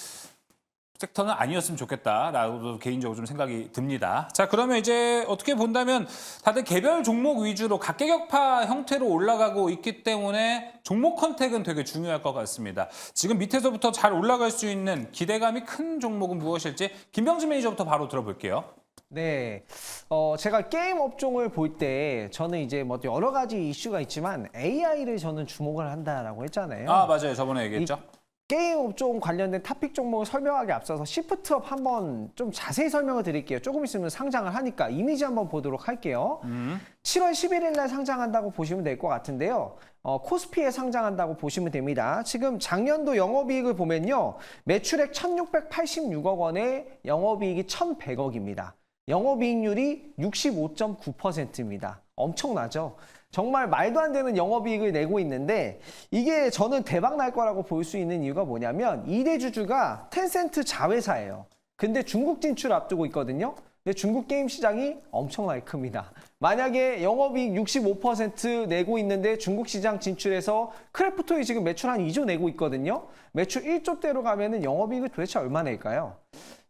섹터는 아니었으면 좋겠다라고 개인적으로 좀 생각이 듭니다. 자, 그러면 이제 어떻게 본다면 다들 개별 종목 위주로 각계격파 형태로 올라가고 있기 때문에 종목 컨택은 되게 중요할 것 같습니다. 지금 밑에서부터 잘 올라갈 수 있는 기대감이 큰 종목은 무엇일지 김병진 매니저부터 바로 들어볼게요. 네, 제가 게임 업종을 볼 때 저는 이제 뭐 여러 가지 이슈가 있지만 AI를 저는 주목을 한다라고 했잖아요. 아, 맞아요. 저번에 얘기했죠. 게임 업종 관련된 토픽 종목을 설명하기 앞서서 시프트업 한번 좀 자세히 설명을 드릴게요. 조금 있으면 상장을 하니까 이미지 한번 보도록 할게요. 7월 11일 날 상장한다고 보시면 될 것 같은데요. 코스피에 상장한다고 보시면 됩니다. 지금 작년도 영업이익을 보면요. 매출액 1,686억 원에 영업이익이 1,100억입니다. 영업이익률이 65.9%입니다. 엄청나죠? 정말 말도 안 되는 영업이익을 내고 있는데 이게 저는 대박 날 거라고 볼 수 있는 이유가 뭐냐면 이 대주주가 텐센트 자회사예요. 근데 중국 진출 앞두고 있거든요. 근데 중국 게임 시장이 엄청나게 큽니다. 만약에 영업이익 65% 내고 있는데 중국 시장 진출해서 크래프톤이 지금 매출 한 2조 내고 있거든요. 매출 1조대로 가면은 영업이익을 도대체 얼마 낼까요?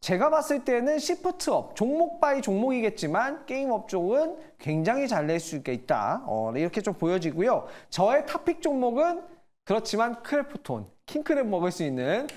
제가 봤을 때는 시프트업, 종목 바이 종목이겠지만 게임 업종은 굉장히 잘 낼 수 있다. 이렇게 좀 보여지고요. 저의 탑픽 종목은 그렇지만 크래프톤, 킹크랩 먹을 수 있는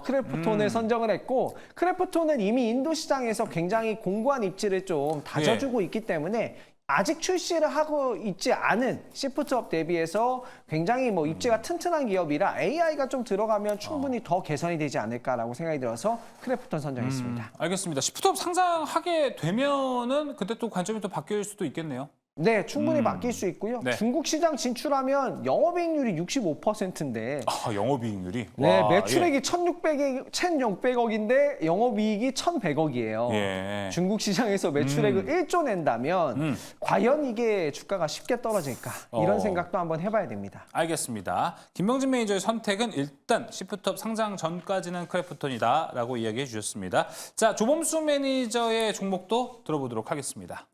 크래프톤을 선정을 했고 크래프톤은 이미 인도 시장에서 굉장히 공고한 입지를 좀 다져주고 있기 때문에 아직 출시를 하고 있지 않은 시프트업 대비해서 굉장히 뭐 입지가 튼튼한 기업이라 AI가 좀 들어가면 충분히 더 개선이 되지 않을까라고 생각이 들어서 크래프톤 선정했습니다. 알겠습니다. 시프트업 상장하게 되면은 그때 또 관점이 또 바뀔 수도 있겠네요. 네, 충분히 바뀔 수 있고요. 네. 중국 시장 진출하면 영업이익률이 65%인데 아, 영업이익률이. 네, 와, 매출액이 1,600억인데 영업이익이 1,100억이에요. 예. 중국 시장에서 매출액을 1조 낸다면 과연 이게 주가가 쉽게 떨어질까? 이런 생각도 한번 해봐야 됩니다. 알겠습니다. 김병진 매니저의 선택은 일단 시프트업 상장 전까지는 크래프톤이다라고 이야기해 주셨습니다. 자, 조범수 매니저의 종목도 들어보도록 하겠습니다.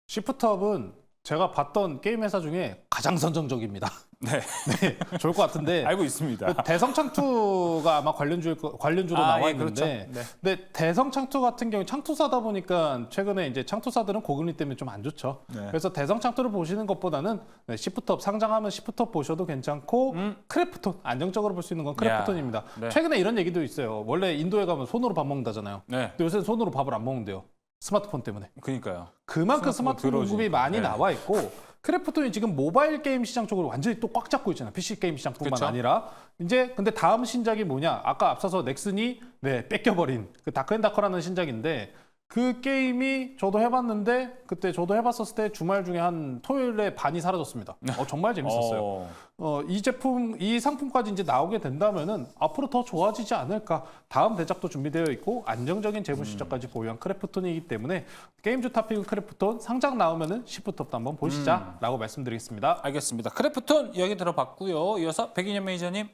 시프트업은 제가 봤던 게임 회사 중에 가장 선정적입니다. 네, 좋을 것 같은데 알고 있습니다. 대성창투가 아마 관련주로 아, 나와 예, 그렇죠. 있는데, 네. 근데 대성창투 같은 경우 창투사다 보니까 최근에 이제 창투사들은 고금리 때문에 좀 안 좋죠. 네. 그래서 대성창투를 보시는 것보다는 시프트업 상장하면 시프트업 보셔도 괜찮고 크래프톤 안정적으로 볼 수 있는 건 크래프톤입니다. 네. 최근에 이런 얘기도 있어요. 원래 인도에 가면 손으로 밥 먹는다잖아요. 네, 근데 요새 손으로 밥을 안 먹는데요. 스마트폰 때문에. 그러니까요. 그만큼 스마트폰 공급이 들어오시니까. 많이 네. 나와 있고 크래프톤이 지금 모바일 게임 시장 쪽으로 완전히 또 꽉 잡고 있잖아요. PC 게임 시장뿐만 그쵸? 아니라 이제 근데 다음 신작이 뭐냐? 아까 앞서서 넥슨이 뺏겨버린 그 다크앤다커라는 신작인데 그 게임이 저도 해봤는데 그때 저도 해봤었을 때 주말 중에 한 토요일에 반이 사라졌습니다. 정말 재밌었어요. 이 상품까지 이제 나오게 된다면은 앞으로 더 좋아지지 않을까. 다음 대작도 준비되어 있고 안정적인 재무 실적까지 보유한 크래프톤이기 때문에 게임주 탑픽은 크래프톤 상장 나오면은 시프트업도 한번 보시자라고 말씀드리겠습니다. 알겠습니다. 크래프톤 이야기 들어봤고요. 이어서 백인현 매니저님.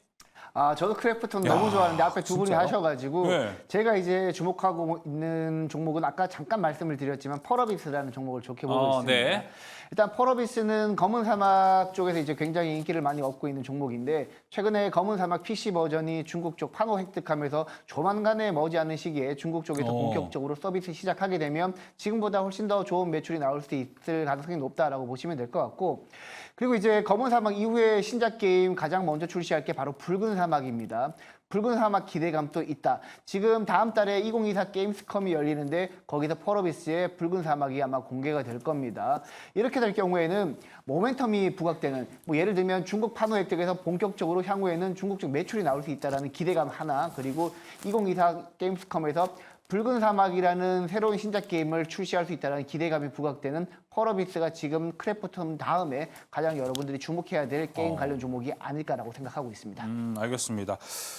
저도 크래프톤 너무 좋아하는데 앞에 두 분이 진짜요? 하셔가지고 네. 제가 이제 주목하고 있는 종목은 아까 잠깐 말씀을 드렸지만 펄어비스라는 종목을 좋게 보고 있습니다. 네. 일단 펄어비스는 검은 사막 쪽에서 이제 굉장히 인기를 많이 얻고 있는 종목인데 최근에 검은 사막 PC 버전이 중국 쪽 판호 획득하면서 조만간에 머지않은 시기에 중국 쪽에서 본격적으로 서비스 시작하게 되면 지금보다 훨씬 더 좋은 매출이 나올 수 있을 가능성이 높다라고 보시면 될 것 같고 그리고 이제 검은 사막 이후에 신작 게임 가장 먼저 출시할 게 바로 붉은 사막입니다. 붉은 사막 기대감도 있다. 지금 다음 달에 2024 게임스컴이 열리는데 거기서 펄어비스의 붉은 사막이 아마 공개가 될 겁니다. 이렇게 될 경우에는 모멘텀이 부각되는 뭐 예를 들면 중국 판호 획득에서 본격적으로 향후에는 중국 쪽 매출이 나올 수 있다는 기대감 하나 그리고 2024 게임스컴에서 붉은 사막이라는 새로운 신작 게임을 출시할 수 있다는 기대감이 부각되는 펄어비스가 지금 크래프톤 다음에 가장 여러분들이 주목해야 될 게임 관련 종목이 아닐까라고 생각하고 있습니다. 알겠습니다.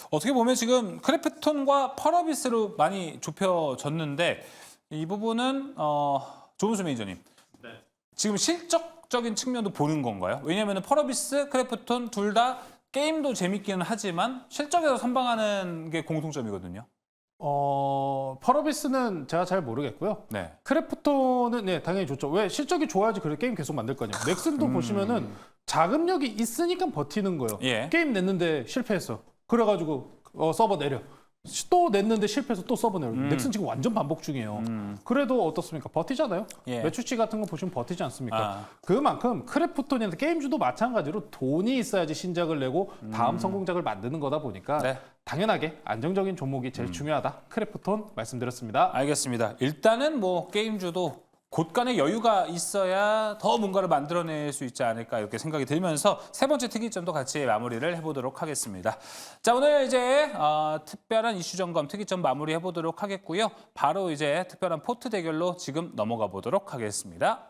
어떻게 보면 지금 크래프톤과 펄어비스로 많이 좁혀졌는데 이 부분은 조은수 매니저님. 지금 실적적인 측면도 보는 건가요? 왜냐하면 펄어비스, 크래프톤 둘 다 게임도 재밌기는 하지만 실적에서 선방하는 게 공통점이거든요. 펄어비스는 제가 잘 모르겠고요. 네. 크래프톤은 당연히 좋죠. 왜 실적이 좋아야지 그래 게임 계속 만들 거 아니에요. 넥슨도 보시면은 자금력이 있으니까 버티는 거예요. 예. 게임 냈는데 실패했어. 그래가지고 서버 내려. 또 냈는데 실패해서 또 서버 내려. 넥슨 지금 완전 반복 중이에요. 그래도 어떻습니까? 버티잖아요. 예. 매출치 같은 거 보시면 버티지 않습니까? 아. 그만큼 크래프톤이나 게임주도 마찬가지로 돈이 있어야지 신작을 내고 다음 성공작을 만드는 거다 보니까 네. 당연하게 안정적인 종목이 제일 중요하다. 크래프톤 말씀드렸습니다. 알겠습니다. 일단은 뭐 게임주도 곳간의 여유가 있어야 더 뭔가를 만들어낼 수 있지 않을까 이렇게 생각이 들면서 세 번째 특이점도 같이 마무리를 해보도록 하겠습니다. 자, 오늘 이제 특별한 이슈 점검 특이점 마무리 해보도록 하겠고요. 바로 이제 특별한 포트 대결로 지금 넘어가 보도록 하겠습니다.